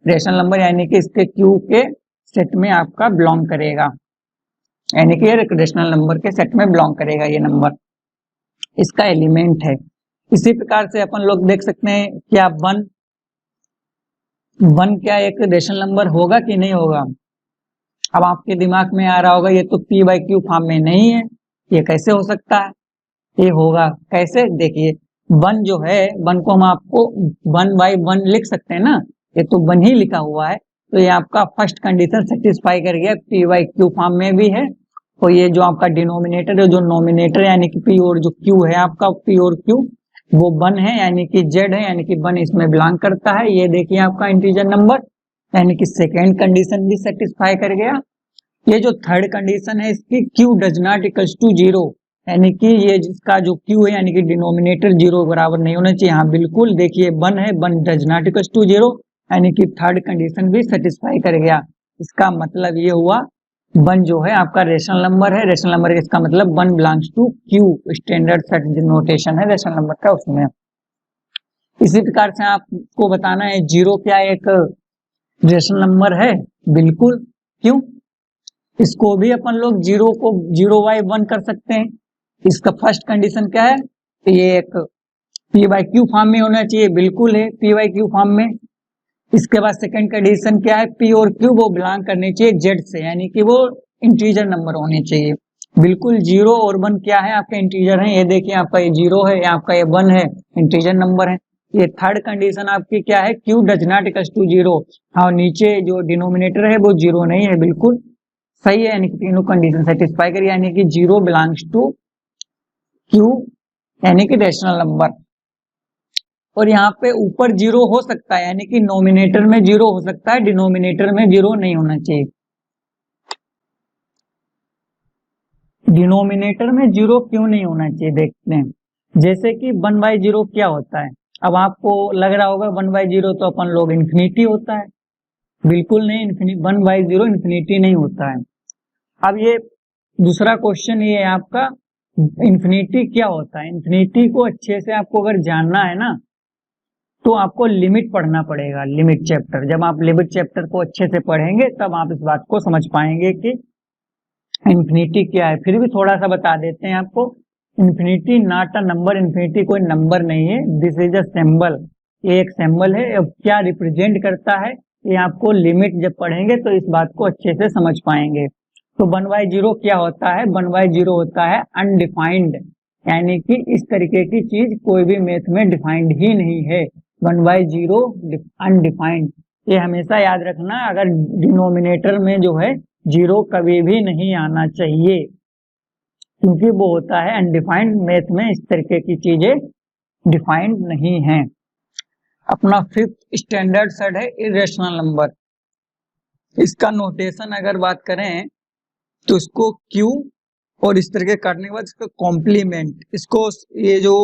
रेशनल नंबर यानी कि इसके Q के सेट में आपका बिलोंग करेगा, यानी कि रेशनल नंबर के सेट में बिलोंग करेगा ये नंबर, इसका एलिमेंट है। इसी प्रकार से अपन लोग देख सकते हैं क्या 1 क्या एक रेशनल नंबर होगा कि नहीं होगा। अब आपके दिमाग में आ रहा होगा ये तो PQ फॉर्म में नहीं है, ये कैसे हो सकता है, ये होगा कैसे, देखिए 1 जो है 1 को हम आपको 1/1 लिख सकते हैं ना, ये तो 1 ही लिखा हुआ है, तो ये आपका फर्स्ट कंडीशन सेटिस्फाई कर गया, PQ फॉर्म में भी है। और ये जो आपका डिनोमिनेटर है जो नोमिनेटर यानी कि P और जो Q है आपका P और Q वो 1 है, यानी कि Z है, यानी कि 1 इसमें बिलोंग करता है। ये देखिए आपका इंटीजर नंबर, यानी कि सेकेंड कंडीशन भी सेटिस्फाई कर गया। ये जो थर्ड कंडीशन है इसकी Q does not equals to 0, यानी कि ये जिसका जो Q है यानी कि डिनोमिनेटर 0 बराबर नहीं होना चाहिए, हाँ बिल्कुल देखिए 1 है, 1 डज नॉट इक्वल्स टू 0, यानी कि थर्ड कंडीशन भी सेटिस्फाई कर गया। इसका मतलब ये हुआ 1 जो है आपका रेशनल नंबर है, रेशनल नंबर इसका मतलब 1 belongs to Q, standard set notation है रेशनल नंबर का उसमें। इसी प्रकार से आपको बताना है 0 क्या एक रेशनल नंबर है, बिल्कुल। क्यों, इसको भी अपन लोग 0 को 0/1 कर सकते हैं। इसका फर्स्ट कंडीशन क्या है, तो ये एक PQ फॉर्म में होना चाहिए, बिल्कुल है PQ फॉर्म में। इसके बाद सेकंड कंडीशन क्या है, P और Q वो बिलोंग करने चाहिए Z से, यानी कि वो इंटीजर नंबर होने चाहिए, बिल्कुल। 0 और 1 क्या है आपके इंटीजर है, ये देखिए आपका ये 0 है, आपका ये 1 है, इंटीजर नंबर है। ये थर्ड कंडीशन आपकी क्या है, Q does not equal to 0, हाँ नीचे जो डिनोमिनेटर है वो 0 नहीं है, बिल्कुल सही है, यानी कि तीनों कंडीशन सेटिस्फाई करिए, यानी कि 0 बिलोंग्स टू Q यानी कि रेशनल नंबर। और यहाँ पे ऊपर 0 हो सकता है, यानी कि नोमिनेटर में 0 हो सकता है, डिनोमिनेटर में 0 नहीं होना चाहिए। डिनोमिनेटर में 0 क्यों नहीं होना चाहिए, देखते हैं। जैसे कि 1/0 क्या होता है, अब आपको लग रहा होगा 1/0 तो अपन लोग इन्फिनिटी होता है, बिल्कुल नहीं, 1/0 इन्फिनिटी नहीं होता है। अब ये दूसरा क्वेश्चन ये है आपका, इन्फिनिटी क्या होता है। इन्फिनिटी को अच्छे से आपको अगर जानना है ना तो आपको लिमिट पढ़ना पड़ेगा, लिमिट चैप्टर। जब आप लिमिट चैप्टर को अच्छे से पढ़ेंगे तब आप इस बात को समझ पाएंगे कि इन्फिनिटी क्या है। फिर भी थोड़ा सा बता देते हैं आपको, infinity not a number, infinity कोई नंबर नहीं है, दिस इज अ सिंबल, ये एक सिंबल है। अब क्या रिप्रेजेंट करता है ये आपको लिमिट जब पढ़ेंगे तो इस बात को अच्छे से समझ पाएंगे। तो 1/0 क्या होता है? 1/0 होता है अनडिफाइंड, यानी कि इस तरीके की चीज कोई भी मैथ में डिफाइंड ही नहीं है। 1/0 अनडिफाइंड, ये हमेशा याद रखना। अगर डिनोमिनेटर में जो है जीरो कभी भी नहीं आना चाहिए, क्योंकि वो होता है अनडिफाइंड। मैथ में इस तरीके की चीजें डिफाइंड नहीं है। अपना 5th स्टैंडर्ड सेट है इरेशनल नंबर। इसका नोटेशन अगर बात करें तो इसको क्यू और इस तरह के काटने के बाद इसको कॉम्प्लीमेंट, इसको ये जो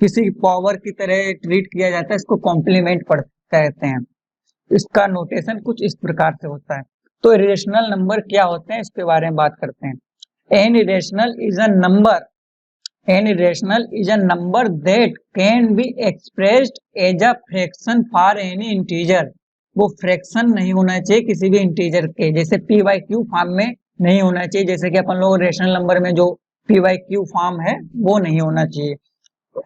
किसी पावर की तरह ट्रीट किया जाता है इसको कॉम्प्लीमेंट कहते हैं। इसका नोटेशन कुछ इस प्रकार से होता है। तो इरेशनल नंबर क्या होते हैं इसके बारे में बात करते हैं। An irrational is a number, an irrational is a number that can be expressed as a fraction for any integer. वो फ्रैक्शन नहीं होना चाहिए किसी भी इंटीजर के, जैसे पी बाई क्यू फॉर्म में नहीं होना चाहिए, जैसे कि अपन लोग रेशनल नंबर में जो पी बाई क्यू फॉर्म है वो नहीं होना चाहिए।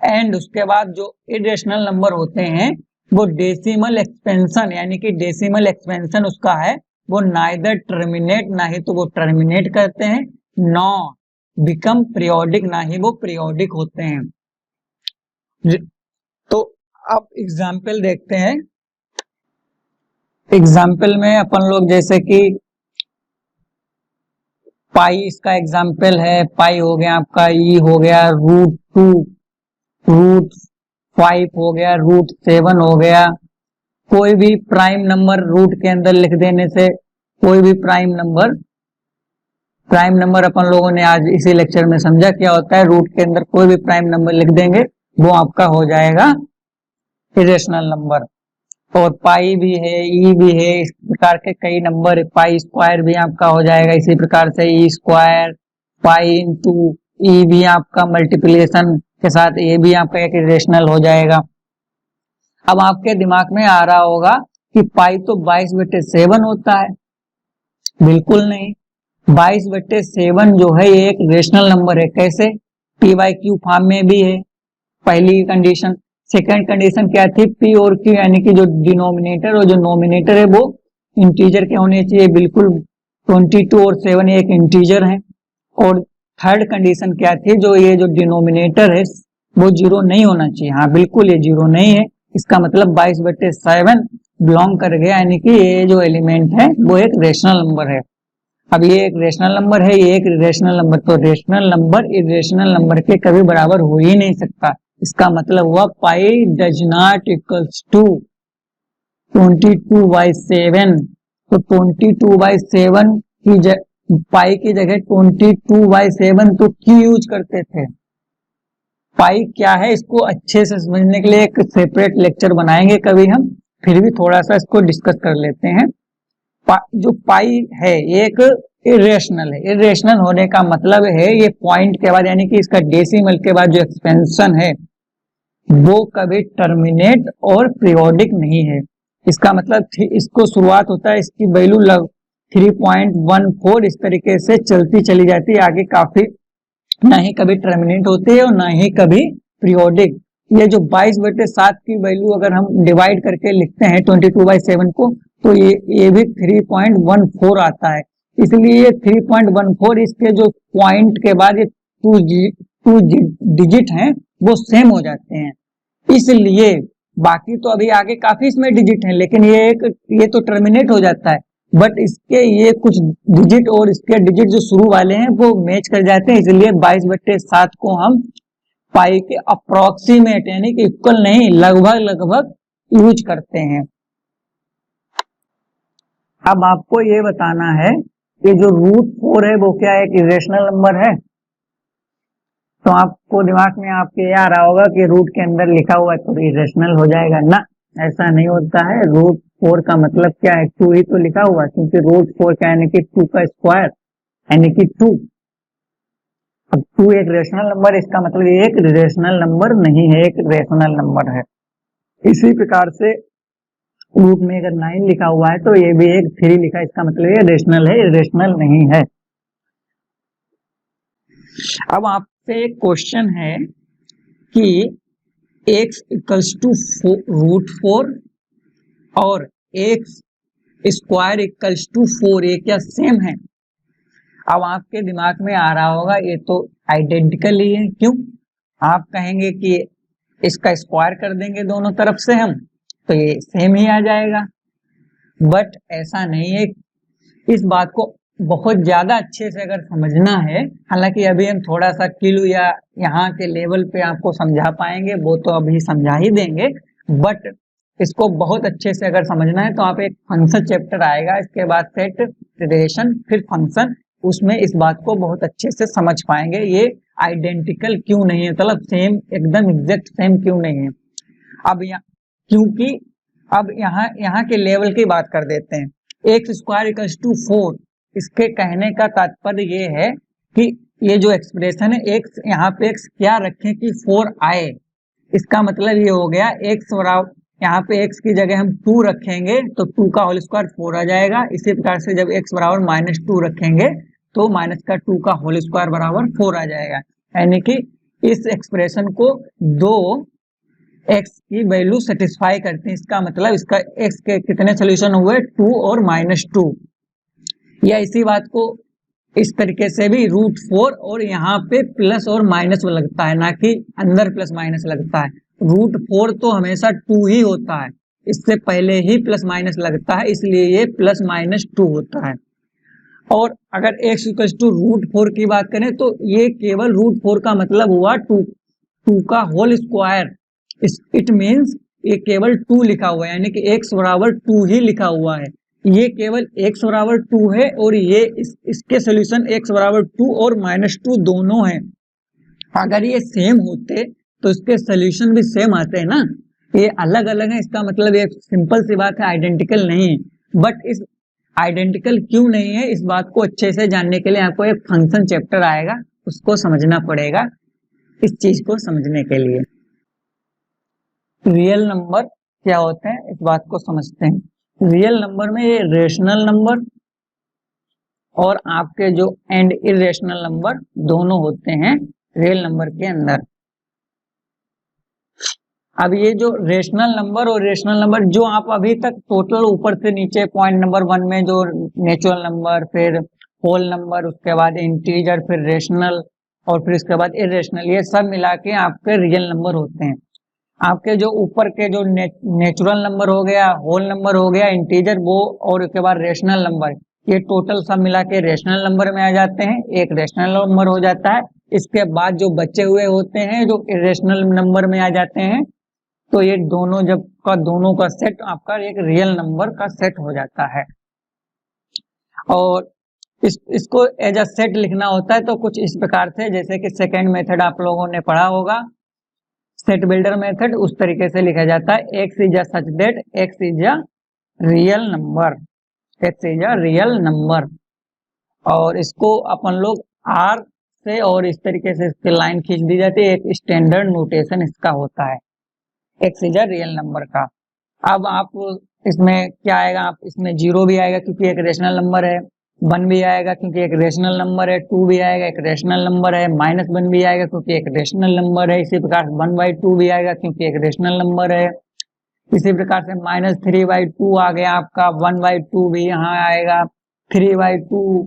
एंड उसके बाद जो इरेशनल नंबर होते हैं वो डेसिमल एक्सपेंशन, यानी कि डेसिमल एक्सपेंशन उसका है वो नाइदर टर्मिनेट, ना ही तो वो टर्मिनेट करते हैं, नॉ बिकम पीरियोडिक, ना ही वो पीरियोडिक होते हैं। तो अब एग्जाम्पल देखते हैं। एग्जाम्पल में अपन लोग जैसे कि पाई इसका एग्जाम्पल है, पाई हो गया आपका, ई हो गया, √2, √5 हो गया, √7 हो गया। कोई भी प्राइम नंबर रूट के अंदर लिख देने से, कोई भी प्राइम नंबर अपन लोगों ने आज इसी लेक्चर में समझा क्या होता है। रूट के अंदर कोई भी प्राइम नंबर लिख देंगे वो आपका हो जाएगा इरेशनल नंबर। और पाई भी है, ई भी है, इस प्रकार के कई नंबर, पाई स्क्वायर भी आपका हो जाएगा इसी प्रकार से, ई स्क्वायर, पाई इंटू ई भी आपका मल्टीप्लिकेशन के साथ ये भी आपका एक इरेशनल हो जाएगा। अब आपके दिमाग में आ रहा होगा कि पाई तो 22/7 होता है। बिल्कुल नहीं, 22/7 जो है ये एक रेशनल नंबर है। कैसे? पी बाई क्यू फॉर्म में भी है, पहली कंडीशन। सेकंड कंडीशन क्या थी? पी और क्यू यानी कि जो डिनोमिनेटर और जो नोमिनेटर है वो इंटीजर के होने चाहिए, बिल्कुल 22 और 7 एक इंटीजर है। और थर्ड कंडीशन क्या थी? जो ये जो डिनोमिनेटर है वो जीरो नहीं होना चाहिए। हाँ बिल्कुल ये जीरो नहीं है, इसका मतलब 22/7 बिलोंग कर गया, यानी कि ये जो एलिमेंट है वो एक रेशनल नंबर है। अब ये एक रेशनल नंबर है, ये एक रेशनल नंबर, तो रेशनल नंबर इरेशनल नंबर के कभी बराबर हो ही नहीं सकता। इसका मतलब हुआ पाई डज नॉट इक्वल्स टू 22/7। तो 22/7 की पाई की जगह 22/7 तो क्यों यूज करते थे? पाई क्या है इसको अच्छे से समझने के लिए एक सेपरेट लेक्चर बनाएंगे कभी हम, फिर भी थोड़ा सा इसको डिस्कस कर लेते हैं। जो पाई है एक इरेशनल है। इरेशनल होने का मतलब है ये पॉइंट के बाद, यानी कि इसका डेसिमल के बाद जो एक्सपेंशन है वो कभी टर्मिनेट और पीरियोडिक नहीं है। इसका मतलब इसको शुरुआत होता है, इसकी वैल्यू 3.14 इस तरीके से चलती चली जाती है आगे काफी, ना ही कभी टर्मिनेट होते हैं और ना ही कभी पीरियोडिक। ये जो 22/7 की वैल्यू अगर हम डिवाइड करके लिखते हैं 22/7 को, तो ये भी 3.14 आता है। इसलिए ये 3.14 इसके जो पॉइंट के बाद ये टू डिजिट हैं वो सेम हो जाते हैं। इसलिए बाकी तो अभी आगे काफी इसमें डिजिट हैं, लेकिन ये तो टर्मिनेट हो जाता है, बट इसके ये कुछ डिजिट और इसके डिजिट जो शुरू वाले हैं वो मैच कर जाते हैं। इसलिए 22/7 को हम पाई के अप्रोक्सीमेट यानी कि इक्वल नहीं, लगभग यूज करते हैं। अब आपको ये बताना है कि जो √4 है वो क्या है? एक इरेशनल नंबर है। तो आपको दिमाग में आपके ये आ रहा होगा कि रूट के अंदर लिखा हुआ है तो इरेशनल हो जाएगा। ना, ऐसा नहीं होता है। √4 का मतलब क्या है? 2 ही तो लिखा हुआ, क्योंकि √4 का यानी कि 2 का स्क्वायर यानी कि 2। अब 2 एक रेशनल नंबर, इसका मतलब ये एक रेशनल नंबर नहीं है, एक रेशनल नंबर है। इसी प्रकार से रूट में अगर 9 लिखा हुआ है तो ये भी एक 3 लिखा है, इसका मतलब ये रेशनल है, इरेशनल नहीं है। अब आप आपसे एक क्वेश्चन है कि x इक्वल्स टू √4 और x स्क्वायर इक्वल्स टू 4, ये क्या सेम है? अब आपके दिमाग में आ रहा होगा ये तो आइडेंटिकल ही है। क्यों? आप कहेंगे कि इसका स्क्वायर कर देंगे दोनों तरफ से हम, तो ये सेम ही आ जाएगा। बट ऐसा नहीं है। इस बात को बहुत ज्यादा अच्छे से अगर समझना है, हालांकि अभी हम थोड़ा सा किलो या यहाँ के लेवल पे आपको समझा पाएंगे, वो तो अभी समझा ही देंगे, बट इसको बहुत अच्छे से अगर समझना है तो आप एक फंक्शन चैप्टर आएगा, इसके बाद सेट, रिलेशन, फिर फंक्शन, उसमें इस बात को बहुत अच्छे से समझ पाएंगे ये आइडेंटिकल क्यों नहीं है, मतलब सेम, एकदम एग्जैक्ट सेम क्यों नहीं है। अब यहाँ, क्योंकि अब यहाँ के लेवल की बात कर देते हैं। एक्स स्क्वायर इक्वल्स टू 4, इसके कहने का तात्पर्य ये है कि ये जो एक्सप्रेशन है एक्स, यहाँ पे एक्स क्या रखें कि 4 आए, इसका मतलब ये हो गया एक्स बराबर, यहाँ पे एक्स की जगह हम 2 रखेंगे तो 2 का होल स्क्वायर 4 आ जाएगा। इसी प्रकार से जब एक्स बराबर -2 रखेंगे तो माइनस का 2 का होल स्क्वायर बराबर 4 आ जाएगा। यानी कि इस एक्सप्रेशन को दो एक्स की वैल्यू सेटिस्फाई करते हैं। इसका मतलब इसका एक्स के कितने सोल्यूशन हुए, 2 और -2। या इसी बात को इस तरीके से भी √4 और यहाँ पे प्लस और माइनस लगता है, ना कि अंदर प्लस माइनस लगता है। √4 तो हमेशा 2 ही होता है, इससे पहले ही प्लस माइनस लगता है, इसलिए ये +-2 होता है। और अगर x इक्वल्स टू √4 की बात करें तो ये केवल √4 का मतलब हुआ 2 का होल स्क्वायर। इट मीन्स ये केवल 2 लिखा हुआ है, यानी कि x बराबर 2 ही लिखा हुआ है। ये केवल x बराबर 2 है और ये इसके सोल्यूशन x बराबर 2 और -2 दोनों हैं। अगर ये सेम होते तो इसके सोल्यूशन भी सेम आते हैं ना, ये अलग अलग है, इसका मतलब ये सिंपल सी बात है, आइडेंटिकल नहीं है। बट इस आइडेंटिकल क्यों नहीं है, इस बात को अच्छे से जानने के लिए आपको एक फंक्शन चैप्टर आएगा, उसको समझना पड़ेगा। इस चीज को समझने के लिए रियल नंबर क्या होते हैं इस बात को समझते हैं। रियल नंबर में ये रेशनल नंबर और आपके जो एंड इरेशनल नंबर दोनों होते हैं रियल नंबर के अंदर। अब ये जो रेशनल नंबर और रेशनल नंबर जो आप अभी तक टोटल ऊपर से नीचे पॉइंट नंबर 1 में जो नेचुरल नंबर, फिर होल नंबर, उसके बाद इंटीजर, फिर रेशनल और फिर उसके बाद इरेशनल, ये सब मिला के आपके रियल नंबर होते हैं। आपके जो ऊपर के जो नेचुरल नंबर हो गया, होल नंबर हो गया, इंटीजर, वो और उसके बाद रेशनल नंबर, ये टोटल सब मिला के रेशनल नंबर में आ जाते हैं, एक रेशनल नंबर हो जाता है। इसके बाद जो बचे हुए होते हैं जो इरेशनल नंबर में आ जाते हैं, तो ये दोनों का सेट आपका एक रियल नंबर का सेट हो जाता है। और इसको एज अ सेट लिखना होता है तो कुछ इस प्रकार से, जैसे कि सेकंड मेथड आप लोगों ने पढ़ा होगा, सेट बिल्डर मेथड, उस तरीके से लिखा जाता है। X is a such that X is a real number, x is a real number. और इसको अपन लोग आर से और इस तरीके से इसकी लाइन खींच दी जाती है, एक स्टैंडर्ड नोटेशन इसका होता है x is a real number का। अब आप इसमें क्या आएगा, आप इसमें 0 भी आएगा क्योंकि एक रेशनल नंबर है, 1 भी आएगा क्योंकि एक रेशनल नंबर है, 2 भी आएगा एक रेशनल नंबर है, -1 भी आएगा क्योंकि एक रेशनल नंबर है। इसी प्रकार 1/2 भी आएगा क्योंकि एक रेशनल नंबर है। इसी प्रकार से -3/2 आ गया आपका, 1/2 भी यहाँ आएगा, 3/2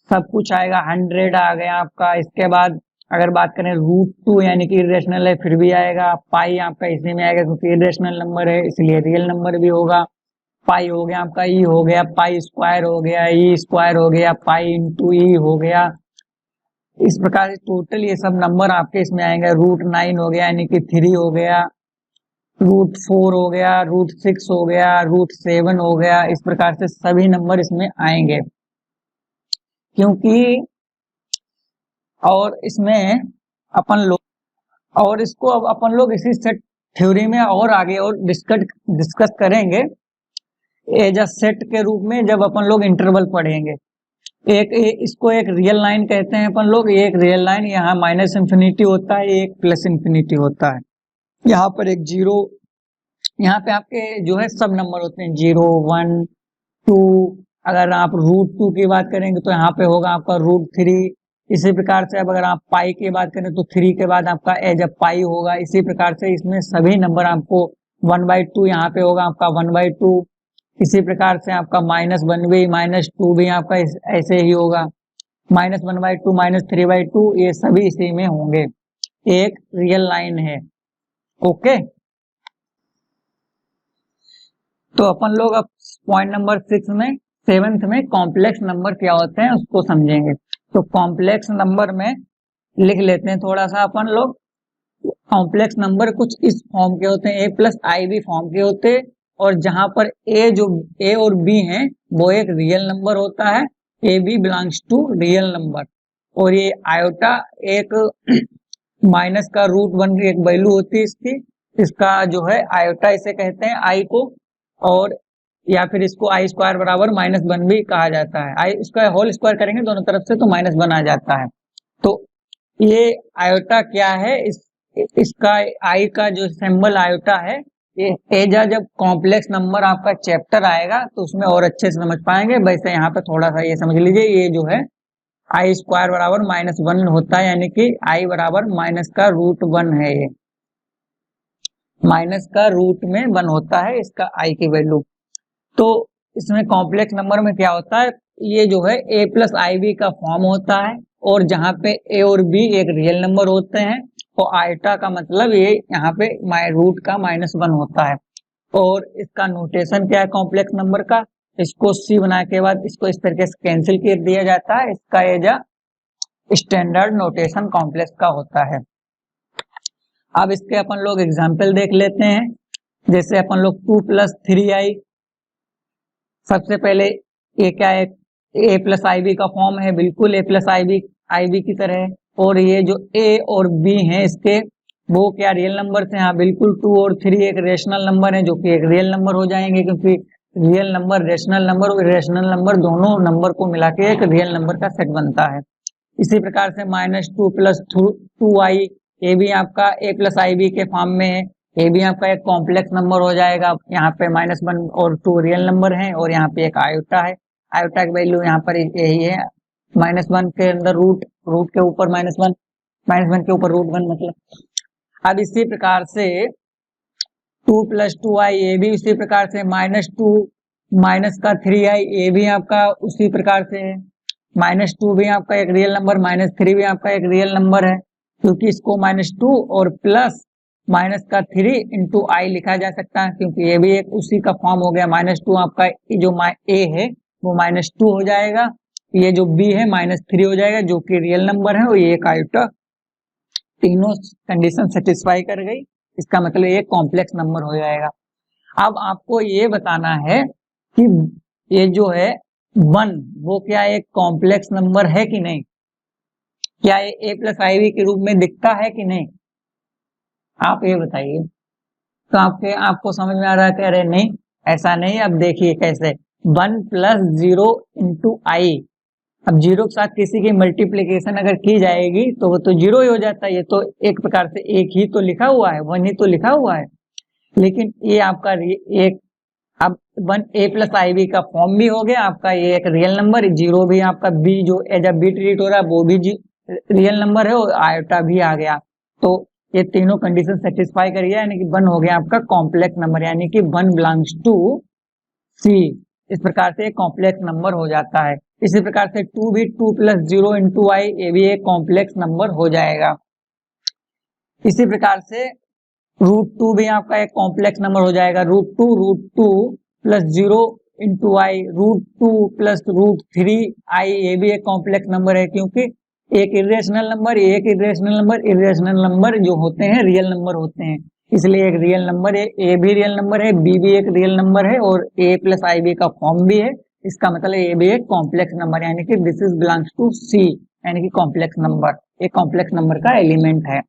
सब कुछ आएगा, 100 आ गया आपका। इसके बाद अगर बात करें √2 यानी कि इरेशनल है, फिर भी आएगा। पाई आपका इसी में आएगा क्योंकि इरेशनल नंबर है इसलिए रियल नंबर भी होगा। पाई हो गया आपका, ई हो गया, पाई स्क्वायर हो गया, ई स्क्वायर हो गया, पाई इंटू ई हो गया। इस प्रकार से टोटल ये सब नंबर आपके इसमें आएंगे। √9 हो गया यानी कि 3 हो गया, √4 हो गया, √6 हो गया, √7 हो गया। इस प्रकार से सभी नंबर इसमें आएंगे क्योंकि, और इसमें अपन लोग, और इसको अब अपन लोग इसी सेट थ्योरी में और आगे और डिस्कस करेंगे एज अ सेट के रूप में जब अपन लोग इंटरवल पढ़ेंगे। इसको एक रियल लाइन कहते हैं अपन लोग, ये एक रियल लाइन, यहाँ -इंफिनिटी होता है, एक +इंफिनिटी होता है। यहाँ पर एक 0, यहाँ पे आपके जो है सब नंबर होते हैं 0, 1, 2। अगर आप √2 की बात करेंगे तो यहाँ पे होगा आपका √3, इसी प्रकार से अब अगर आप पाई की बात करें तो 3 के बाद आपका एज अ पाई होगा। इसी प्रकार से इसमें सभी नंबर आपको 1/2 यहाँ पे होगा आपका 1/2। इसी प्रकार से आपका -1 भी -2 भी आपका ऐसे ही होगा, -1/2 -3/2 ये सभी इसी में होंगे। एक रियल लाइन है। ओके, तो अपन लोग अब पॉइंट नंबर 7th में कॉम्प्लेक्स नंबर क्या होते हैं उसको समझेंगे। तो कॉम्प्लेक्स नंबर में लिख लेते हैं थोड़ा सा अपन लोग। कॉम्प्लेक्स नंबर कुछ इस फॉर्म के होते हैं, a+ib फॉर्म के होते हैं, और जहां पर ए और बी हैं वो एक रियल नंबर होता है, A B belongs to real number, और ये आयोटा एक माइनस का √1 की एक वैल्यू होती है इसका जो है आयोटा इसे कहते हैं आई को, और या फिर इसको आई स्क्वायर बराबर -1 भी कहा जाता है। आई स्क्वायर होल स्क्वायर करेंगे दोनों तरफ से तो -1 आ जाता है। तो ये आयोटा क्या है, इसका आई का जो सिंबल आयोटा है, ये एजा जब कॉम्प्लेक्स नंबर आपका चैप्टर आएगा तो उसमें और अच्छे से समझ पाएंगे। वैसे यहाँ पे थोड़ा सा ये समझ लीजिए, ये जो है आई स्क्वायर बराबर -1 होता है, यानी कि आई बराबर माइनस का √1 है। ये माइनस का √1 होता है इसका आई की वैल्यू। तो इसमें कॉम्प्लेक्स नंबर में क्या होता है, ये जो है a+ib का फॉर्म होता है, और जहां पे a और b एक रियल नंबर होते हैं, तो आयोटा का मतलब ये यहाँ पे रूट का -1 होता है। और इसका नोटेशन क्या है कॉम्प्लेक्स नंबर का, इसको c बनाने के बाद इसको इस तरीके से कैंसिल कर दिया जाता है। इसका एजा स्टैंडर्ड नोटेशन कॉम्प्लेक्स का होता है। अब इसके अपन लोग एग्जाम्पल देख लेते हैं। जैसे अपन लोग 2 + 3i, सबसे पहले ये क्या है, a+ib का फॉर्म है, बिल्कुल a+ib की तरह है। और ये जो a और b है इसके वो क्या रियल नंबर थे, हाँ बिल्कुल 2 और 3 एक रेशनल नंबर है जो कि एक रियल नंबर हो जाएंगे, क्योंकि रियल नंबर रेशनल नंबर और इरेशनल नंबर दोनों नंबर को मिला के एक रियल नंबर का सेट बनता है। इसी प्रकार से -2 + 2i, ये भी आपका a+ib के फॉर्म में है, ये भी आपका एक कॉम्प्लेक्स नंबर हो जाएगा। यहाँ पे -1 और 2 रियल नंबर है, और यहाँ पे एक आयोटा है, आयोटा की वैल्यू यहाँ पर यही है, -1 के अंदर रूट के ऊपर -1 के ऊपर √1 मतलब। अब इसी प्रकार से 2 + 2i, ये भी इसी प्रकार से, -2 माइनस का 3i, ये भी आपका उसी प्रकार से है। -2 भी आपका एक रियल नंबर, -3 भी आपका एक रियल नंबर है, क्योंकि इसको -2 और प्लस -3 × i लिखा जा सकता है, क्योंकि ये भी एक उसी का फॉर्म हो गया। -2 आपका जो a है वो -2 हो जाएगा, ये जो b है -3 हो जाएगा जो कि रियल नंबर है, और ये एक आयोटा, तीनों कंडीशन सेटिस्फाई कर गई, इसका मतलब ये कॉम्प्लेक्स नंबर हो जाएगा। अब आपको ये बताना है कि ये जो है 1 वो क्या एक कॉम्प्लेक्स नंबर है कि नहीं, क्या ये a+ib के रूप में दिखता है कि नहीं, आप ये बताइए। तो आपको समझ में आ रहा है कि अरे नहीं ऐसा नहीं। अब देखिए कैसे, 1 + 0 × i, अब 0 के साथ किसी की मल्टीप्लीकेशन अगर की जाएगी तो वो तो 0 ही हो जाता है। ये तो एक प्रकार से एक ही तो लिखा हुआ है, 1 ही तो लिखा हुआ है, लेकिन ये आपका एक, अब 1 a+ib का फॉर्म भी हो गया आपका, ये एक रियल नंबर, 0 भी आपका b जो एज अ b ट्रीट हो रहा है वो भी रियल नंबर है, और आयोटा भी आ गया। तो ये तीनों कंडीशन सेटिस्फाई कर गया, यानी कि 1 हो गया आपका कॉम्प्लेक्स नंबर, यानी कि 1 बिलोंग्स टू c। इस प्रकार से कॉम्प्लेक्स नंबर हो जाता है। इसी प्रकार से 2 भी 2 + 0 × i, ये भी एक कॉम्प्लेक्स नंबर हो जाएगा। इसी प्रकार से √2 भी आपका एक कॉम्प्लेक्स नंबर हो जाएगा, √2 + 0 × i, √2 + √3i, ये भी एक कॉम्प्लेक्स नंबर है, क्योंकि एक इरेशनल नंबर जो होते हैं रियल नंबर होते हैं, इसलिए एक रियल नंबर है, ए भी रियल नंबर है, बी भी एक रियल नंबर है, और a+ib का फॉर्म भी है, इसका मतलब ये भी एक कॉम्प्लेक्स नंबर, यानी कि दिस इज बिलोंग्स टू सी, यानी कि कॉम्प्लेक्स नंबर, एक कॉम्प्लेक्स नंबर का एलिमेंट है।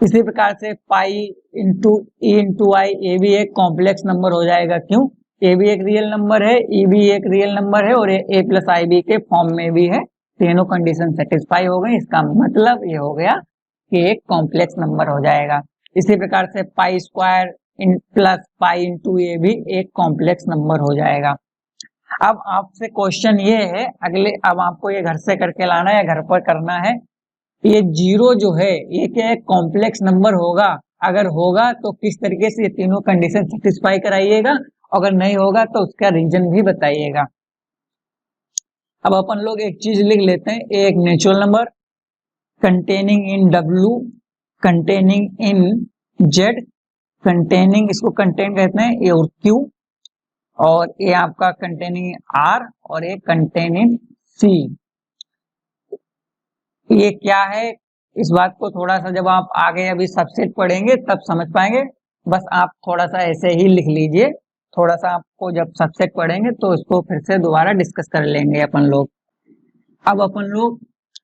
इसी प्रकार से पाई × e × i, ये भी एक कॉम्प्लेक्स नंबर हो जाएगा, क्यों, ये भी एक रियल नंबर है, e भी एक रियल नंबर है, और ये a+ib के फॉर्म में भी है, तीनों कंडीशन सेटिस्फाई हो गई, इसका मतलब ये हो गया कि एक कॉम्प्लेक्स नंबर हो जाएगा। इसी प्रकार से π² + π × ये भी एक कॉम्प्लेक्स नंबर हो जाएगा। अब आपसे क्वेश्चन ये है अगले, अब आपको ये घर से करके लाना है या घर पर करना है। ये जीरो जो है ये क्या एक कॉम्प्लेक्स नंबर होगा? अगर होगा तो किस तरीके से ये तीनों कंडीशन सेटिस्फाई कराइएगा, अगर नहीं होगा तो उसका रीजन भी बताइएगा। अब अपन लोग एक चीज लिख लेते हैं, एक नेचुरल नंबर कंटेनिंग इन W, कंटेनिंग इन Z, कंटेनिंग, इसको कंटेन कहते हैं ए और Q, और ये आपका कंटेनिंग R और ये कंटेनिंग C। ये क्या है इस बात को थोड़ा सा जब आप आगे अभी सबसेट पढ़ेंगे तब समझ पाएंगे, बस आप थोड़ा सा ऐसे ही लिख लीजिए। थोड़ा सा आपको जब सबसेट पढ़ेंगे तो इसको फिर से दोबारा डिस्कस कर लेंगे अपन लोग। अब अपन लोग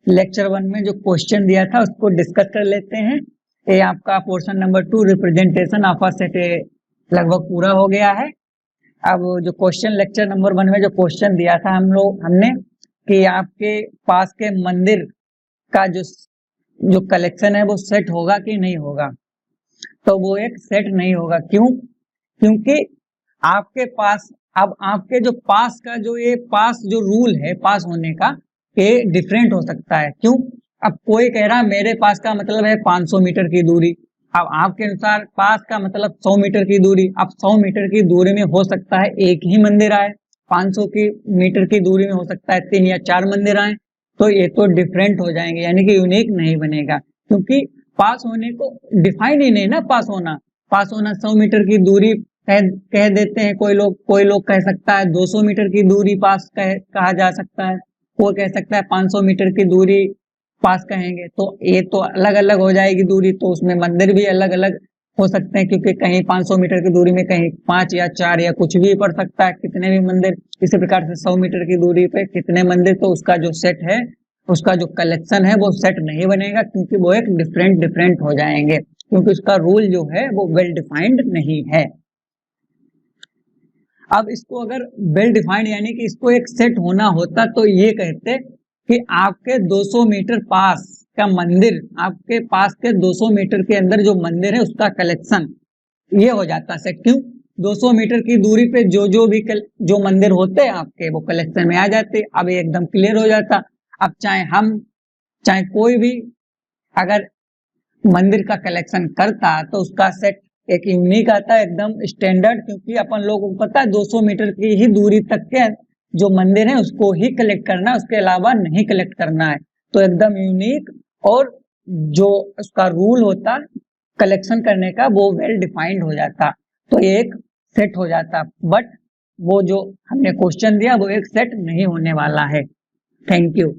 लेक्चर 1 में जो क्वेश्चन दिया था उसको डिस्कस कर लेते हैं। ये आपका portion number 2 representation of a set लगभग पूरा हो गया है। अब जो क्वेश्चन लेक्चर नंबर 1 में जो क्वेश्चन दिया था हमने कि आपके पास के मंदिर का जो कलेक्शन है वो सेट होगा कि नहीं होगा, तो वो एक सेट नहीं होगा। क्यों? क्योंकि आपके पास, अब आपके जो पास का जो ये पास जो रूल है पास होने का, ये डिफरेंट हो सकता है। क्यों? अब कोई कह रहा है मेरे पास का मतलब है 500 मीटर की दूरी, अब आपके अनुसार पास का मतलब 100 मीटर की दूरी। अब 100 मीटर की दूरी में हो सकता है एक ही मंदिर आए, 500 की मीटर की दूरी में हो सकता है 3 या 4 मंदिर आए, तो ये तो डिफरेंट हो जाएंगे, यानी कि यूनिक नहीं बनेगा। क्योंकि पास होने को डिफाइन ही नहीं ना, पास होना 100 मीटर की दूरी कह देते हैं कोई लोग कह सकता है 200 मीटर की दूरी पास कहा जा सकता है, कोई कह सकता है 500 मीटर की दूरी पास कहेंगे। तो ये तो अलग अलग हो जाएगी दूरी, तो उसमें मंदिर भी अलग अलग हो सकते हैं, क्योंकि कहीं 500 मीटर की दूरी में कहीं 5 या 4 या कुछ भी पड़ सकता है, कितने भी मंदिर। इसी प्रकार से 100 मीटर की दूरी पे कितने मंदिर, तो उसका जो सेट है, उसका जो कलेक्शन है वो सेट नहीं बनेगा, क्योंकि वो एक डिफरेंट हो जाएंगे, क्योंकि उसका रूल जो है वो वेल डिफाइंड नहीं है। अब इसको अगर वेल डिफाइंड यानी कि इसको एक सेट होना होता तो ये कहते कि आपके 200 मीटर पास का मंदिर, आपके पास के 200 मीटर के अंदर जो मंदिर है उसका कलेक्शन, ये हो जाता सेट। क्यों? 200 मीटर की दूरी पे जो भी जो मंदिर होते हैं आपके वो कलेक्शन में आ जाते। अब ये एकदम क्लियर हो जाता। अब चाहे कोई भी अगर मंदिर का कलेक्शन करता तो उसका सेट एक यूनिक आता है, एकदम स्टैंडर्ड, क्योंकि अपन लोगों को पता है 200 मीटर की ही दूरी तक के जो मंदिर है उसको ही कलेक्ट करना है, उसके अलावा नहीं कलेक्ट करना है। तो एकदम यूनिक, और जो उसका रूल होता कलेक्शन करने का वो वेल डिफाइंड हो जाता, तो एक सेट हो जाता। बट वो जो हमने क्वेश्चन दिया वो एक सेट नहीं होने वाला है। Thank you.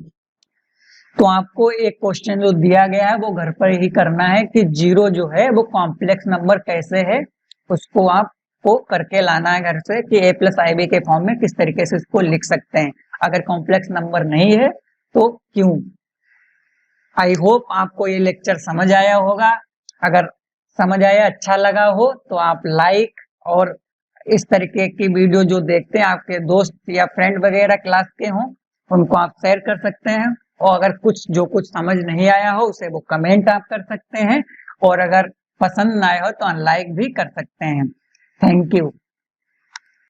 तो आपको एक क्वेश्चन जो दिया गया है वो घर पर ही करना है कि जीरो जो है वो कॉम्प्लेक्स नंबर कैसे है, उसको आपको करके लाना है घर से कि a प्लस आई बी के फॉर्म में किस तरीके से इसको लिख सकते हैं। अगर कॉम्प्लेक्स नंबर नहीं है तो क्यों। आई होप आपको ये लेक्चर समझ आया होगा। अगर समझ आया, अच्छा लगा हो तो आप लाइक, और इस तरीके की वीडियो जो देखते हैं आपके दोस्त या फ्रेंड वगैरह क्लास के हों उनको आप शेयर कर सकते हैं। और अगर कुछ समझ नहीं आया हो उसे वो कमेंट आप कर सकते हैं, और अगर पसंद ना आया हो तो अनलाइक भी कर सकते हैं। Thank you.